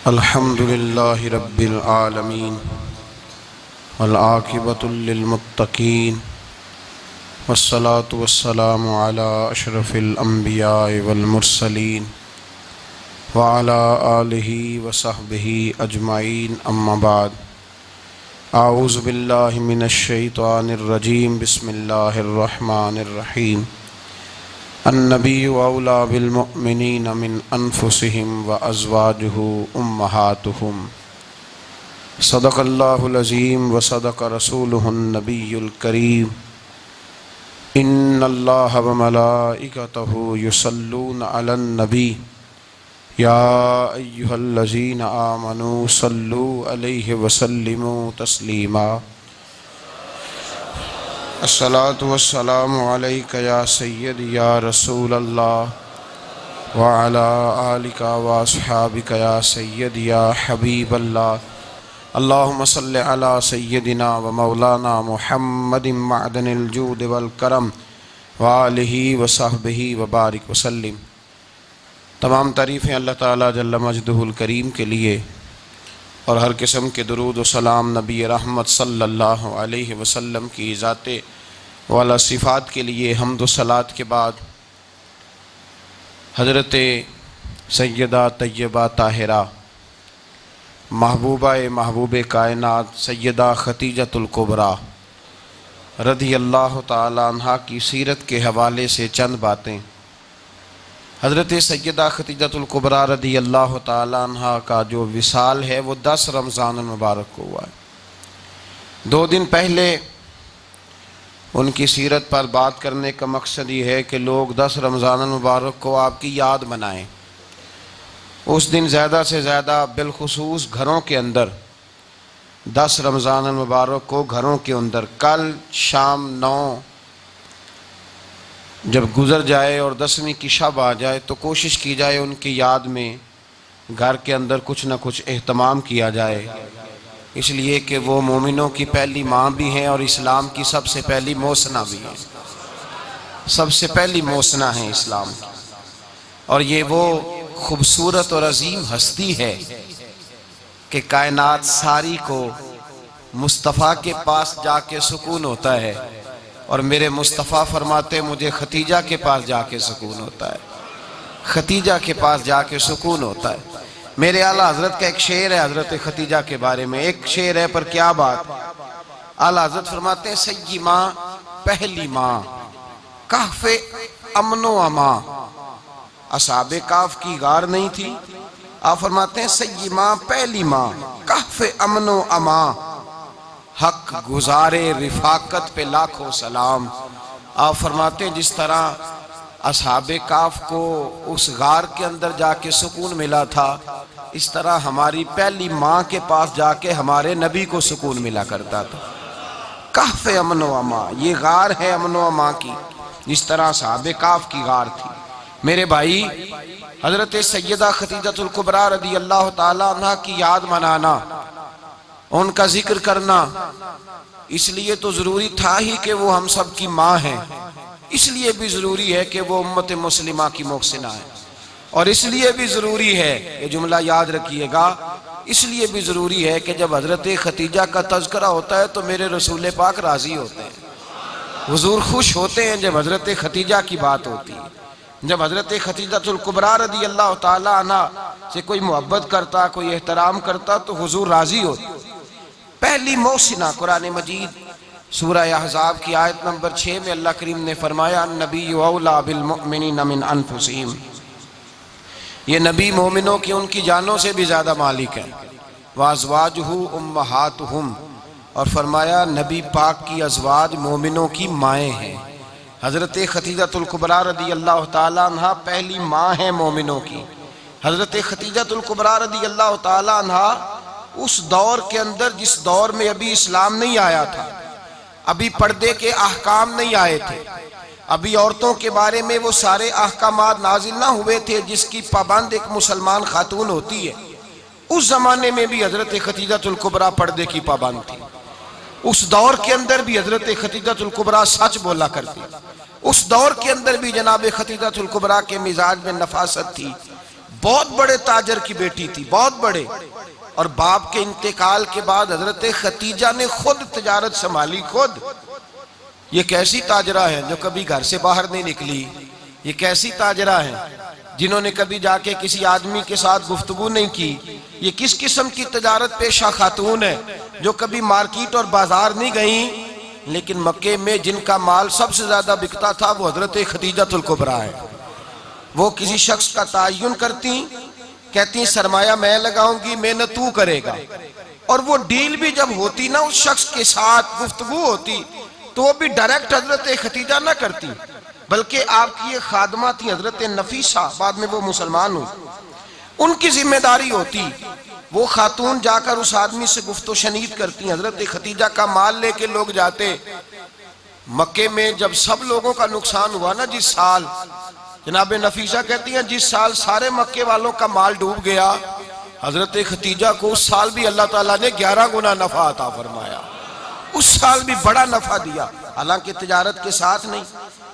अल्हम्दुलिल्लाहि रब्बिल आलमीन वल आक़िबतुल लिल मुत्तक़ीन वस्सलातु वस्सलामु अला अशरफिल अंबिया वल मुरसलीन व अला आलिहि व सहबिहि अजमाइन अम्मा बाद। आऊज़ु बिल्लाहि मिनश शैतानिर रजीम बिस्मिल्लाहिर रहमानिर रहीम। अन्नबिय्यु औला बिल मुअमिनीना मिन अनफुसिहिम व अज़वाजुहु उम्महातुहुम। सदक़ल्लाहुल अज़ीम व सदक़ रसूलुहुन नबियुल करीम। इन्नल्लाह व मलाइकतहु युसल्लूना अलन नबी या अय्युहल्लज़ीना आमनू सल्लू अलैहि व सल्लिमू तस्लीमा। अस्सलातु वस्सलामु अलैका या सय्यदी या रसूल अल्लाह व अला आलिका व अस्हाबिका या सय्यदी या हबीब अल्लाह। अल्लाहुम्मा सल्लि अला सय्यदिना व मौलाना मुहम्मदिन मअदनिल जूद वल करम व आलिहि व सहबिहि व बारिक वसल्लिम। तमाम तारीफ़ें अल्लाह ताला जल्ल मजदुहुल करीम के लिए और हर किस्म के दुरूद व सलाम नबी रहमत सल्लल्लाहु अलैहि वसल्लम की ज़ाते वाला सिफ़ात के लिए हम्द व सलात के बाद हज़रत सैयदा तय्यबा ताहिरा महबूबा महबूब कायनात सैयदा खतीजतुल कुबरा रज़ी अल्लाह ताला अन्हा की सीरत के हवाले से चंद बातें। हज़रत सैयदा खतीजतुल कुबरा रज़ी अल्लाह ताला अन्हा का जो विसाल है वो 10 रमज़ान मुबारक को हुआ है। 2 दिन पहले उनकी सीरत पर बात करने का मकसद ये है कि लोग 10 रमज़ान मुबारक को आपकी याद मनाएं। उस दिन ज़्यादा से ज़्यादा बिलखुसूस घरों के अंदर 10 रमज़ान मुबारक को घरों के अंदर कल शाम 9 जब गुज़र जाए और 10वीं की शब आ जाए तो कोशिश की जाए उनकी याद में घर के अंदर कुछ न कुछ एहतमाम किया जाए, इसलिए कि वो मोमिनों की पहली माँ भी हैं और इस्लाम की सबसे पहली मोसना भी हैं। सबसे पहली मोसना है इस्लाम की, और ये वो खूबसूरत और अजीम हस्ती है कि कायनात सारी को मुस्तफ़ा के पास जाके सुकून होता है, और मेरे मुस्तफ़ा फरमाते मुझे खतीजा के पास जाके सुकून होता है। खतीजा के पास जाके सुकून होता है। मेरे आला हजरत का एक शेर है हजरत खतीजा के बारे में, एक शेर है पर क्या बात। आला हजरत फरमाते हैं सय्यी माँ पहली माँ कहफ़े अमनो अमा। असहाबे काफ की गार नहीं थी, आप फरमाते हैं सय्यी माँ पहली माँ कहफ़े अमनो अमा। हक गुजारे रिफाकत पे लाखों सलाम। आप फरमाते हैं जिस तरह असहाबे काफ को उस गार के अंदर जाके सुकून मिला था, इस तरह हमारी पहली माँ के पास जाके हमारे नबी को सुकून मिला करता था। कहफ़े अमन व अमा, ये गार है अमन व अमा की, जिस तरह असहाबे काफ की गार थी। मेरे भाई हजरत सैयदा खतीजतुल कुबरा रज़ी अल्लाह ताला अन्हा की याद मनाना, उनका जिक्र करना, इसलिए तो ज़रूरी था ही कि वो हम सब की माँ हैं, इसलिए भी ज़रूरी है कि वो उम्मत मुस्लिमा की मोहसिना है, और इसलिए भी ज़रूरी है, ये जुमला याद रखिएगा, इसलिए भी ज़रूरी है कि जब हज़रत खतीजा का तज़किरा होता है तो मेरे रसूल पाक राज़ी होते हैं, हुज़ूर खुश होते हैं जब हज़रत खतीजा की बात होती है। जब हज़रत खतीजतुल कुबरा रज़ी अल्लाह ताला अन्हा से कोई मोहब्बत करता, कोई एहतराम करता तो हुज़ूर राज़ी होते। पहली मोहसिना कुरान मजीद सूरह अहज़ाब की आयत नंबर 6 में अल्लाह करीम ने फरमाया अन्नबिय्यु औला बिल मुअमिनीना मिन अनफुसिहिम। ये नबी मोमिनों की उनकी जानों से भी ज़्यादा मालिक है। व अज़वाजुहु उम्महातुहुम, और फरमाया नबी पाक की अज़वाज मोमिनों की माएँ हैं। हज़रत खतीजतुल कुबरा रज़ी अल्लाह ताला अन्हा पहली माँ है मोमिनों की। हज़रत खतीजतुल कुबरा रज़ी अल्लाह ताला अन्हा उस दौर के अंदर जिस दौर में अभी इस्लाम नहीं आया था, अभी पर्दे के अहकाम नहीं आए थे, अभी औरतों के बारे में वो सारे अहकामात नाजिल ना हुए थे जिसकी पाबंद एक मुसलमान खातून होती है। उस जमाने में भी हजरत खतीजतुल कुबरा पर्दे की पाबंद थी। उस दौर के अंदर भी हजरत खतीजतुल कुबरा सच बोला करती। उस दौर के अंदर भी जनाब खतीजतुल कुबरा के मिजाज में नफासत थी, बहुत बड़े ताजर की बेटी थी, बहुत बड़े। और बाप के इंतकाल के बाद हजरत खतीजा ने खुद तिजारत संभाली, खुद। ये कैसी ताजरा है जो कभी घर से बाहर नहीं निकली? ये कैसी ताजरा है जिन्होंने कभी जाके किसी आदमी के साथ गुफ्तगू नहीं की? ये किस किस्म की तिजारत पेशा खातून है जो कभी मार्केट और बाजार नहीं गई? लेकिन मक्के में जिनका माल सबसे ज्यादा बिकता था वो हजरत खतीजतुल कुबरा है। वो किसी शख्स का तायुन करती, कहती सरमाया मैं लगाऊंगी, मेहनत तू करेगा। और वो डील भी जब होती ना, उस शख्स के साथ गुफ्तगू होती, तो वो भी डायरेक्ट हजरत खतीजा ना करती, बल्कि आपकी ये खादमा थी हजरत नफीसा, बाद में वो मुसलमान हुई, उनकी जिम्मेदारी होती। वो खातून जाकर उस आदमी से गुफ्तो शनीद करती। हजरत खतीजा का माल लेके लोग जाते मक्के में। जब सब लोगों का नुकसान हुआ ना जिस साल, जनाब नफीसा कहती हैं जिस साल सारे मक्के वालों का माल डूब गया, हजरत खतीजा को उस साल भी अल्लाह ताला ने 11 गुना नफा अता फरमाया। उस साल भी बड़ा नफा दिया, हालांकि तिजारत के साथ नहीं,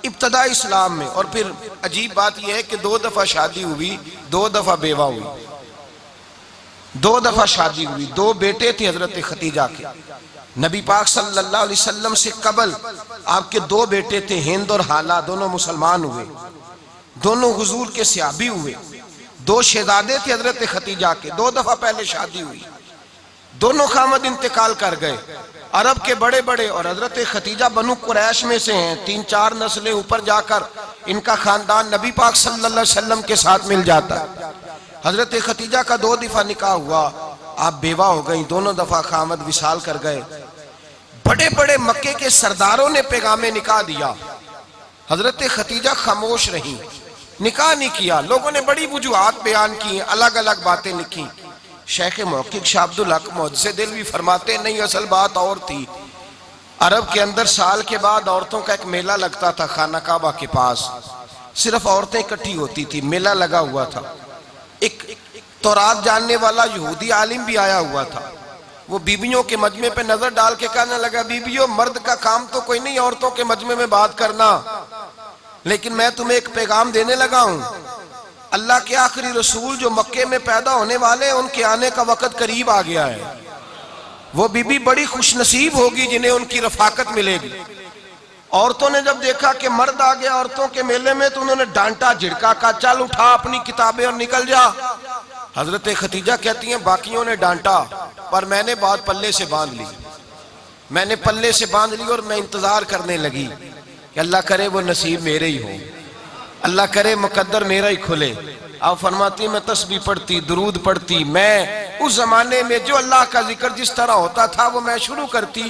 इब्तदा इस्लाम में। और फिर अजीब बात यह है कि 2 दफा शादी हुई, 2 दफा बेवा हुई, 2 दफा शादी हुई। 2 बेटे थे हजरत खतीजा के। नबी पाक सल्लल्लाहु अलैहि वसल्लम से कबल आपके 2 बेटे थे, हिंद और हाला, दोनों मुसलमान हुए, दोनों हुजूर के सहाबी हुए। 2 शहजादे थे हजरत खतीजा के, 2 दफा पहले शादी हुई, दोनों खामद इंतकाल कर गए, अरब के बड़े बड़े। और हजरत खतीजा बनु कुरैश में से हैं, 3-4 नस्लें ऊपर जाकर इनका खानदान नबी पाक सल्लल्लाहु अलैहि वसल्लम के साथ मिल जाता है। हजरत खतीजा का 2 दफा निकाह हुआ, आप बेवा हो गई, दोनों दफा खामद विसाल कर गए। बड़े बड़े मक्के के सरदारों ने पैगामे निकाह दिया, हजरत खतीजा खामोश रही, निकाह नहीं किया। लोगों ने बड़ी वजूहात बयान की, अलग अलग बातें लिखी। शेख मुहक्किक शाह अब्दुल हक मुहद्दिस दिल्वी फरमाते नहीं, असल बात और थी। अरब के अंदर साल के बाद औरतों का एक मेला लगता था खाना काबा के पास, सिर्फ औरतें इकट्ठी होती थी, मेला लगा हुआ था। एक तौरात जानने वाला यहूदी आलिम भी आया हुआ था। वो बीबियों के मजमे पे नजर डाल के कहने लगा, बीबियों मर्द का काम तो कोई नहीं औरतों के मजमे में बात करना, लेकिन मैं तुम्हें एक पैगाम देने लगा हूं। अल्लाह के आखिरी रसूल जो मक्के में पैदा होने वाले, उनके आने का वक्त करीब आ गया है। वो बीबी बड़ी खुशनसीब होगी जिन्हें उनकी रफाकत मिलेगी। औरतों ने जब देखा कि मर्द आ गया औरतों के मेले में, तो उन्होंने डांटा, झिड़का, का चल उठा अपनी किताबें और निकल जा। हजरत खतीजा कहती हैं बाकियों ने डांटा, पर मैंने बात पल्ले से बांध ली, मैंने पल्ले से बांध ली और मैं इंतजार करने लगी कि अल्लाह करे वो नसीब मेरे ही हो, अल्लाह करे मुकद्दर मेरा ही खुले। आप फरमाती मैं तस्बीह पढ़ती, दुरूद पढ़ती, मैं उस जमाने में जो अल्लाह का जिक्र जिस तरह होता था वो मैं शुरू करती,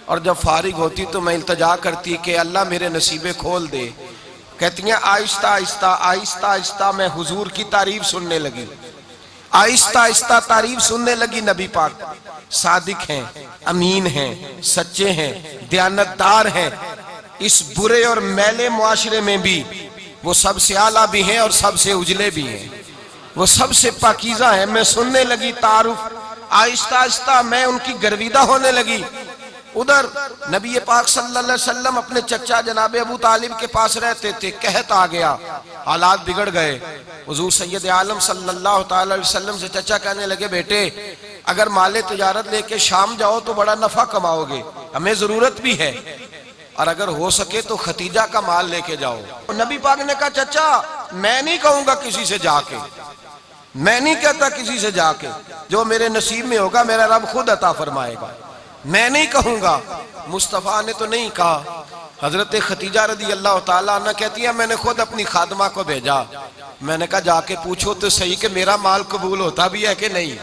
और जब फारिग होती तो मैं इल्तजा करती कि अल्लाह मेरे नसीबे खोल दे। कहती हैं आहिस्ता आहिस्ता आहिस्ता आहिस्ता मैं हुजूर की तारीफ सुनने लगी, आहिस्ता आहिस्ता तारीफ सुनने लगी। नबी पाक सादिक हैं, अमीन हैं, सच्चे हैं, दयानतदार हैं। इस बुरे और मैले मुआशरे में भी वो सबसे आला भी हैं और सबसे उजले भी हैं, वो सबसे पाकीज़ा हैं। मैं सुनने लगी तारुफ, आहिस्ता आहिस्ता मैं उनकी गर्विदा होने लगी। उधर नबी पाक सल्लल्लाहु अलैहि वसल्लम अपने चचा जनाब अबू तालिब के पास रहते थे, कहत आ गया, हालात बिगड़ गए। हुजूर सैयद आलम सल्लल्लाहु ताला अलैहि वसल्लम से चचा कहने लगे, बेटे अगर माले तिजारत लेके शाम जाओ तो बड़ा नफा कमाओगे, हमें जरूरत भी है, और अगर हो सके तो खतीजा का माल लेके जाओ। नबी पाक ने कहा, चचा मैं नहीं कहूंगा किसी से जाके, मैं नहीं कहता किसी से जाके, जो मेरे नसीब में होगा मेरा रब खुद अता फरमाएगा, मैं नहीं कहूंगा। मुस्तफ़ा ने तो नहीं कहा। हजरत खतीजा रदी अल्लाह ताला अन्हा कहती है मैंने खुद अपनी खादमा को भेजा, मैंने कहा जाके पूछो तो सही कि मेरा माल कबूल होता भी है कि नहीं,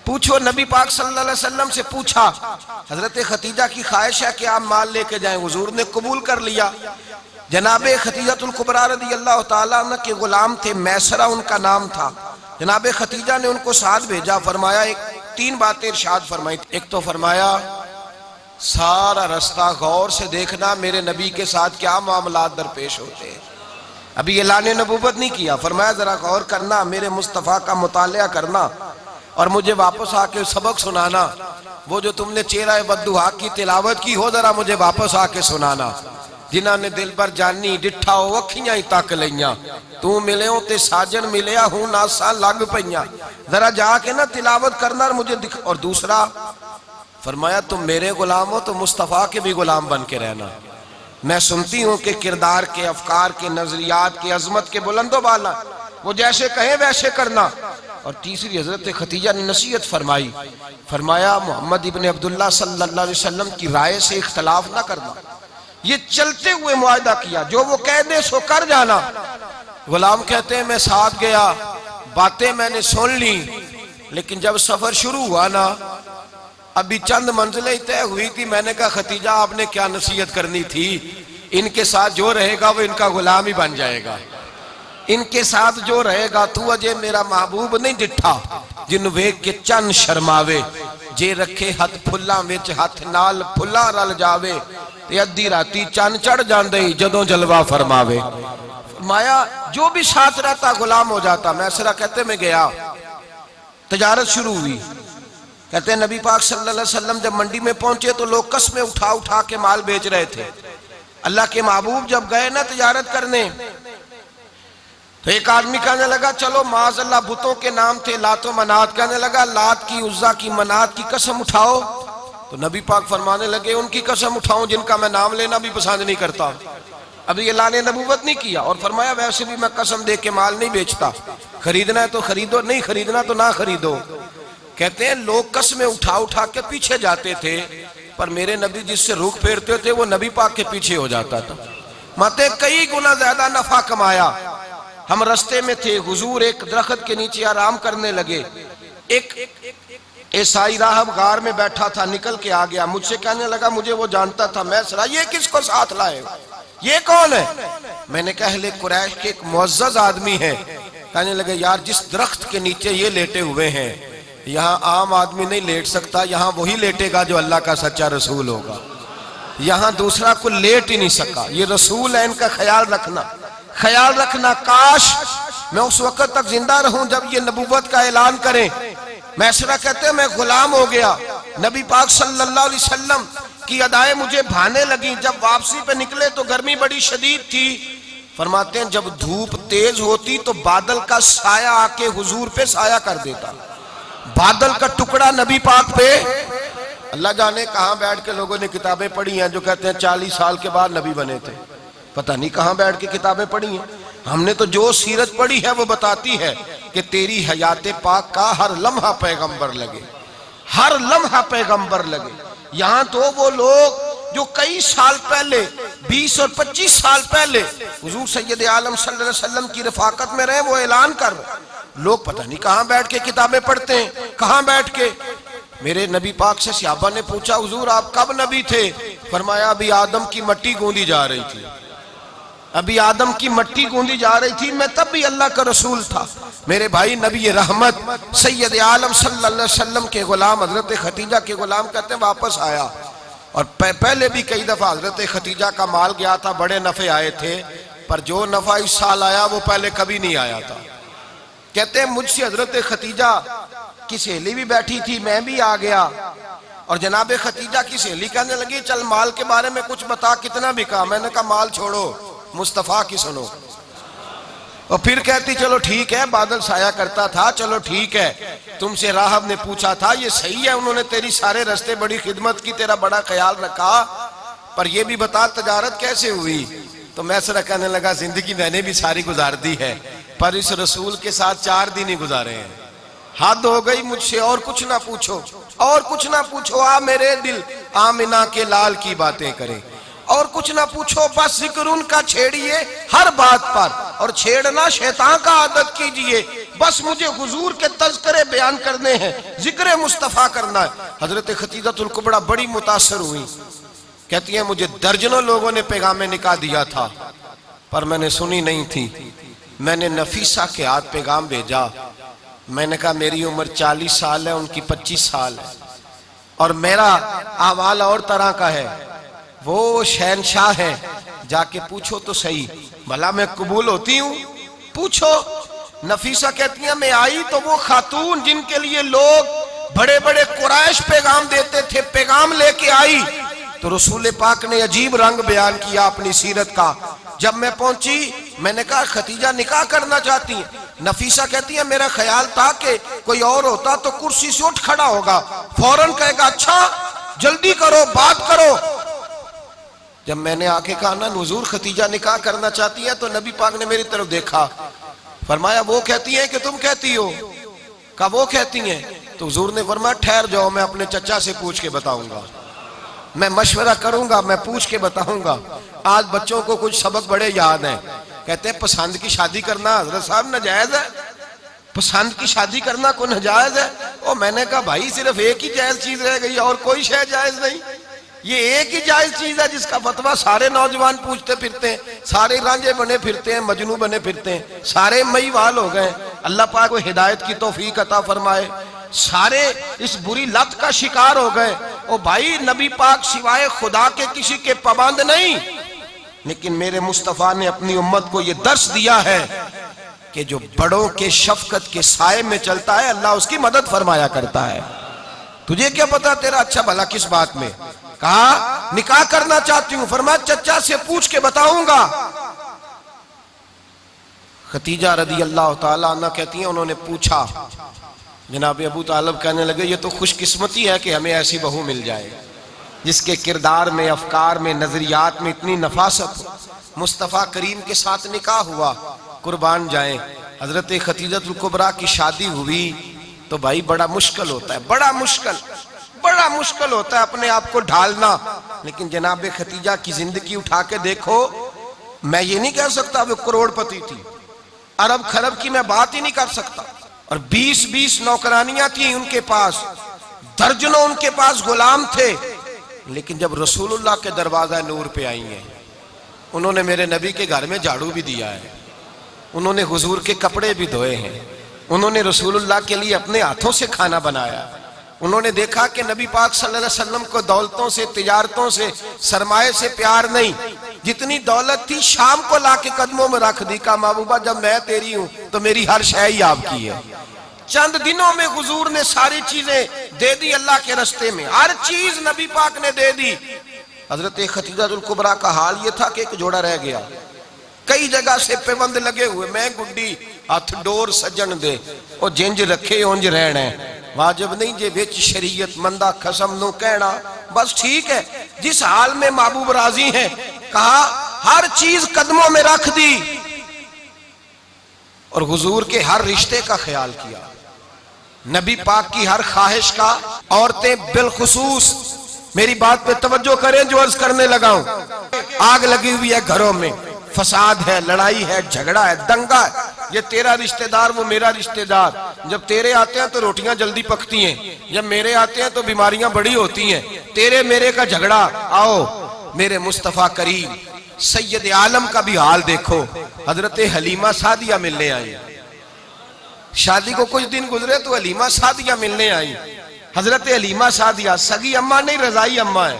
पूछो। नबी पाक सल्लल्लाहु अलैहि वसल्लम से पूछा। हजरत खतीजा की ख्वाहिश है कि आप माल लेके जाएं, हुजूर ने कबूल कर लिया। जनाबे खतीजतुल कुबरा रदी अल्लाह ताला अन्हा के गुलाम थे, मैसरा उनका नाम था। जनाबे खतीजा ने उनको साथ भेजा, फरमाया 3 बातें इरशाद फरमाई। एक तो फरमाया सारा रास्ता गौर से देखना मेरे नबी के साथ क्या मामलात दरपेश होते हैं। अभी ऐलान नबूवत नहीं किया, फरमाया जरा गौर करना, मेरे मुस्तफ़ा का मुतालिया करना और मुझे वापस आके सबक सुनाना। वो जो तुमने चेहरा बद्दुहा की तिलावत की हो, जरा मुझे वापस आके सुनाना। जिन्होंने दिल पर जानी डिठा वो अखियां ही तक लिया, तू मिले ते साजन मिलया हूं नासा लग पईया, जरा जाके ना तिलावत करना और मुझे दिख। और दूसरा फरमाया तुम मेरे गुलाम हो तो मुस्तफ़ा के भी गुलाम बन के रहना। मैं सुनती हूँ कि किरदार के, अफकार के, नजरियात के, अजमत के बुलंदो बाला, वो जैसे कहे वैसे करना। और तीसरी हजरत खतीजा ने नसीहत फरमाई, फरमाया मोहम्मद इब्ने अब्दुल्ला सल्लल्लाहु अलैहि वसल्लम की राय से इख्तलाफ ना करना। ये चलते हुए मुआहदा किया, जो वो कह दे सो कर जाना। गुलाम कहते हैं मैं साथ गया, बातें मैंने सुन ली, लेकिन जब सफर शुरू हुआ ना, अभी चंद मंजिलें तय हुई थी, मैंने कहा खतीजा आपने क्या नसीहत करनी थी, इनके साथ जो रहेगा वो इनका गुलाम ही बन जाएगा, इनके साथ जो रहेगा। तू अजय मेरा महबूब नहीं डिठा जिन वेख के चन शर्मावे, जे रखे हथ फुल्लां विच हथ नाल फुल्ला रल जावे, ते अद्धी राती चन चढ़ जांदे जदों जलवा फरमावे। माया जो भी साथ रहता गुलाम हो जाता। मैसरा कहते मैं गया, तजारत शुरू हुई। कहते हैं नबी पाक सल्लल्लाहु अलैहि वसल्लम जब मंडी में पहुंचे तो लोग कस्में उठा उठा के माल बेच रहे थे। अल्लाह के महबूब जब गए ना तजारत करने, तो एक आदमी कहने लगा चलो माज़अल्लाह बुतों के नाम थे लात व मनात, कहने लगा लात की, उज़्ज़ा की, मनात की कसम उठाओ। तो नबी पाक फरमाने लगे उनकी कसम उठाऊं जिनका मैं नाम लेना भी पसंद नहीं करता। अभी अल्लाह ने नबूवत नहीं किया। और फरमाया वैसे भी मैं कसम दे के माल नहीं बेचता, खरीदना है तो खरीदो, नहीं खरीदना तो ना खरीदो। कहते हैं लोग कसमें उठा उठा के पीछे जाते थे, पर मेरे नबी जिससे रुख फेरते थे वो नबी पाक के पीछे हो जाता था। माते कई गुना ज्यादा नफा कमाया। हम रास्ते में थे, हुजूर एक दरख्त के नीचे आराम करने लगे। एक ईसाई राहब गार में बैठा था, निकल के आ गया, मुझसे कहने लगा मुझे वो जानता था। मैं सरा ये किसको साथ लाए, ये कौन है? मैंने कहा अहले कुरैश के एक मुअज़्ज़ज़ आदमी है। कहने लगे यार जिस दरख्त के नीचे ये लेटे हुए हैं, यहाँ आम आदमी नहीं लेट सकता, यहाँ वही लेटेगा जो अल्लाह का सच्चा रसूल होगा, यहाँ दूसरा कोई लेट ही नहीं सका। ये रसूल है, इनका ख्याल रखना, ख्याल रखना। काश मैं उस वक्त तक जिंदा रहूं जब ये नबूवत का ऐलान करें। मैसरा कहते हैं मैं गुलाम हो गया, नबी पाक सल्लल्लाहु अलैहि वसल्लम की अदाएं मुझे भाने लगी। जब वापसी पे निकले तो गर्मी बड़ी शदीद थी। फरमाते हैं जब धूप तेज होती तो बादल का साया आके हुजूर पे साया कर देता, बादल का टुकड़ा नबी पाक पे। अल्लाह जाने कहां बैठ के लोगों ने किताबें पढ़ी हैं जो कहते हैं 40 साल के बाद नबी बने थे। पता नहीं कहां बैठ के किताबें पढ़ी हैं। हमने तो जो सीरत पढ़ी है वो बताती है कि तेरी हयाते पाक का हर लम्हा पैगंबर लगे, हर लम्हा पैगंबर लगे। यहाँ तो वो लोग जो कई साल पहले, 20 और 25 साल पहले हुजूर सैयद आलम सल्लल्लाहु अलैहि वसल्लम की रफाकत में रहे, वो ऐलान कर रहे। लोग पता नहीं कहां बैठ के किताबें पढ़ते हैं, कहां बैठ के। मेरे नबी पाक से सहाबा ने पूछा हुजूर आप कब नबी थे? फरमाया अभी आदम की मट्टी गूंदी जा रही थी, अभी आदम की मट्टी गूंदी जा रही थी, मैं तब भी अल्लाह का रसूल था। मेरे भाई नबी रहमत सैयद आलम सल्लल्लाहु अलैहि वसल्लम के गुलाम हजरत खतीजा के गुलाम कहते हैं वापस आया। और पहले भी कई दफा हजरत खतीजा का माल गया था, बड़े नफे आए थे, पर जो नफा इस साल आया वो पहले कभी नहीं आया था। कहते हैं मुझसे हजरत खतीजा की सहेली भी बैठी थी, मैं भी आ गया। और जनाब खतीजा की सहेली कहने लगी चल माल के बारे में कुछ बता, कितना बिका? मैंने कहा माल छोड़ो, मुस्तफा की सुनो। और फिर कहती चलो ठीक है, बादल साया करता था, चलो ठीक है। तुमसे राहब ने पूछा था, ये सही है, उन्होंने तेरी सारे रास्ते बड़ी खिदमत की, तेरा बड़ा ख्याल रखा, पर ये भी बता तजारत कैसे हुई? तो मैं सरा कहने लगा जिंदगी मैंने भी सारी गुजार दी है, पर इस रसूल के साथ 4 दिन ही गुजारे हैं। हद हो गई मुझसे, और कुछ ना पूछो, और कुछ ना पूछो। आ मेरे दिल आमिना के लाल की बातें करें, और कुछ ना पूछो, बस जिक्र उनका छेड़िए हर बात पर, और छेड़ना शैतान का आदत कीजिए। बस मुझे हुजूर के तज़किरे बयान करने हैं, जिक्र मुस्तफ़ा करना है। हजरत खतीजतुल कुबरा बड़ी मुतासर हुई, कहती है मुझे दर्जनों लोगों ने पैगामें निकाल दिया था, पर मैंने सुनी नहीं थी। मैंने नफीसा के हाथ पैगाम भेजा, मैंने कहा मेरी उम्र 40 साल है, उनकी 25 साल है, और मेरा अहवाल और तरह का है। वो शहनशाह है, जाके पूछो तो सही, भला मैं कबूल होती हूँ? पूछो। नफीसा कहती है मैं आई तो वो खातून जिनके लिए लोग बड़े बड़े कुरैश पैगाम देते थे, पैगाम लेके आई। तो रसूल पाक ने अजीब रंग बयान किया अपनी सीरत का। जब मैं पहुंची मैंने कहा खतीजा निकाह करना चाहती हैं। नफीसा कहती है मेरा ख्याल था कि कोई और होता तो कुर्सी से उठ खड़ा होगा, फौरन कहेगा अच्छा जल्दी करो बात करो। जब मैंने आके कहा ना हुजूर खतीजा निकाह करना चाहती है, तो नबी पाक ने मेरी तरफ देखा, फरमाया वो कहती है कि तुम कहती हो? कहा वो कहती हैं। तो हुजूर ने फरमाया ठहर जाओ, मैं अपने चचा से पूछ के बताऊंगा, मैं मशवरा करूंगा, मैं पूछ के बताऊंगा। आज बच्चों को कुछ सबक बड़े याद हैं। कहते हैं पसंद की शादी करना हजरत साहब नाजायज है, पसंद की शादी करना को नाजायज है। और मैंने कहा भाई सिर्फ एक ही जायज चीज रह गई और कोई शय जायज नहीं। ये एक ही जायज चीज है जिसका फतवा सारे नौजवान पूछते फिरते हैं, सारे रांझे बने फिरते हैं, मजनू बने फिरते हैं, सारे मईवाल हो गए। अल्लाह पाक को हिदायत की तौफीक अता फरमाए। सारे इस बुरी लत का शिकार हो गए। ओ भाई नबी पाक सिवाय खुदा के किसी के पाबंद नहीं, लेकिन मेरे मुस्तफा ने अपनी उम्मत को यह दर्श दिया है कि जो बड़ों के शफकत के साए में चलता है अल्लाह उसकी मदद फरमाया करता है। तुझे क्या पता तेरा अच्छा भला किस बात में? कहा निकाह करना चाहती हूं, फरमाया चचा से पूछ के बताऊंगा। खतीजा रदी अल्लाह ताला अन्हा कहती हैं उन्होंने पूछा, जनाब अबू तालिब कहने लगे ये तो खुशकिस्मती है कि हमें ऐसी बहू मिल जाए जिसके किरदार में, अफकार में, नजरियात में इतनी नफासत हो। मुस्तफ़ा करीम के साथ निकाह हुआ, कुर्बान जाए। हजरत खतीजतुल कुबरा की शादी हुई तो भाई बड़ा मुश्किल होता है, बड़ा मुश्किल होता है अपने आप को ढालना। लेकिन जनाब खतीजा की जिंदगी उठा के देखो, मैं ये नहीं कह सकता वो करोड़पति थी, अरब खरब की मैं बात ही नहीं कर सकता। और 20-20 नौकरानियां थी उनके पास, दर्जनों उनके पास गुलाम थे। लेकिन जब रसूलुल्लाह के दरवाजा नूर पे आई हैं, उन्होंने मेरे नबी के घर में झाड़ू भी दिया है, उन्होंने हुजूर के कपड़े भी धोए हैं, उन्होंने रसूलुल्लाह के लिए अपने हाथों से खाना बनाया। उन्होंने देखा कि नबी पाक सल्लल्लाहु अलैहि वसल्लम को दौलतों से, तिजारतों से, सरमाए से प्यार नहीं, जितनी दौलत थी शाम को लाके कदमों में रख दी। का महबूबा जब मैं तेरी हूं तो मेरी हर शय ही आपकी है। चंद दिनों में हुजूर ने सारी चीजें दे दी अल्लाह के रास्ते में, हर चीज नबी पाक ने दे दी। हजरत खतीजतुल कुबरा का हाल ये था कि एक जोड़ा रह गया, कई जगह से पेबंद लगे हुए, मैं गुड्डी हथ डोर सजन दे और जिंज रखे उंज रहना वाजिब नहीं जे विच शरीयत मंदा खसम नो कहना। बस ठीक है, जिस हाल में महबूब राजी है, कहा हर चीज कदमों में रख दी और हुजूर के हर रिश्ते का ख्याल किया, नबी पाक की हर ख्वाहिश का। औरतें बिलखुसूस मेरी बात पे तवज्जो करें जो अर्ज करने लगा हूं। आग लगी हुई है घरों में, फसाद है, लड़ाई है, झगड़ा है, दंगा है, ये तेरा रिश्तेदार वो मेरा रिश्तेदार। जब तेरे आते हैं तो रोटियां जल्दी पकती हैं, जब मेरे आते हैं तो बीमारियां बड़ी होती हैं। तेरे मेरे का झगड़ा। आओ मेरे मुस्तफा करीम सैयद आलम का भी हाल देखो। हजरत हलीमा सादिया मिलने आई, शादी को कुछ दिन गुजरे तो हलीमा सादिया मिलने आई। हजरत हलीमा सादिया सगी अम्मा नहीं, रजाई अम्मा है।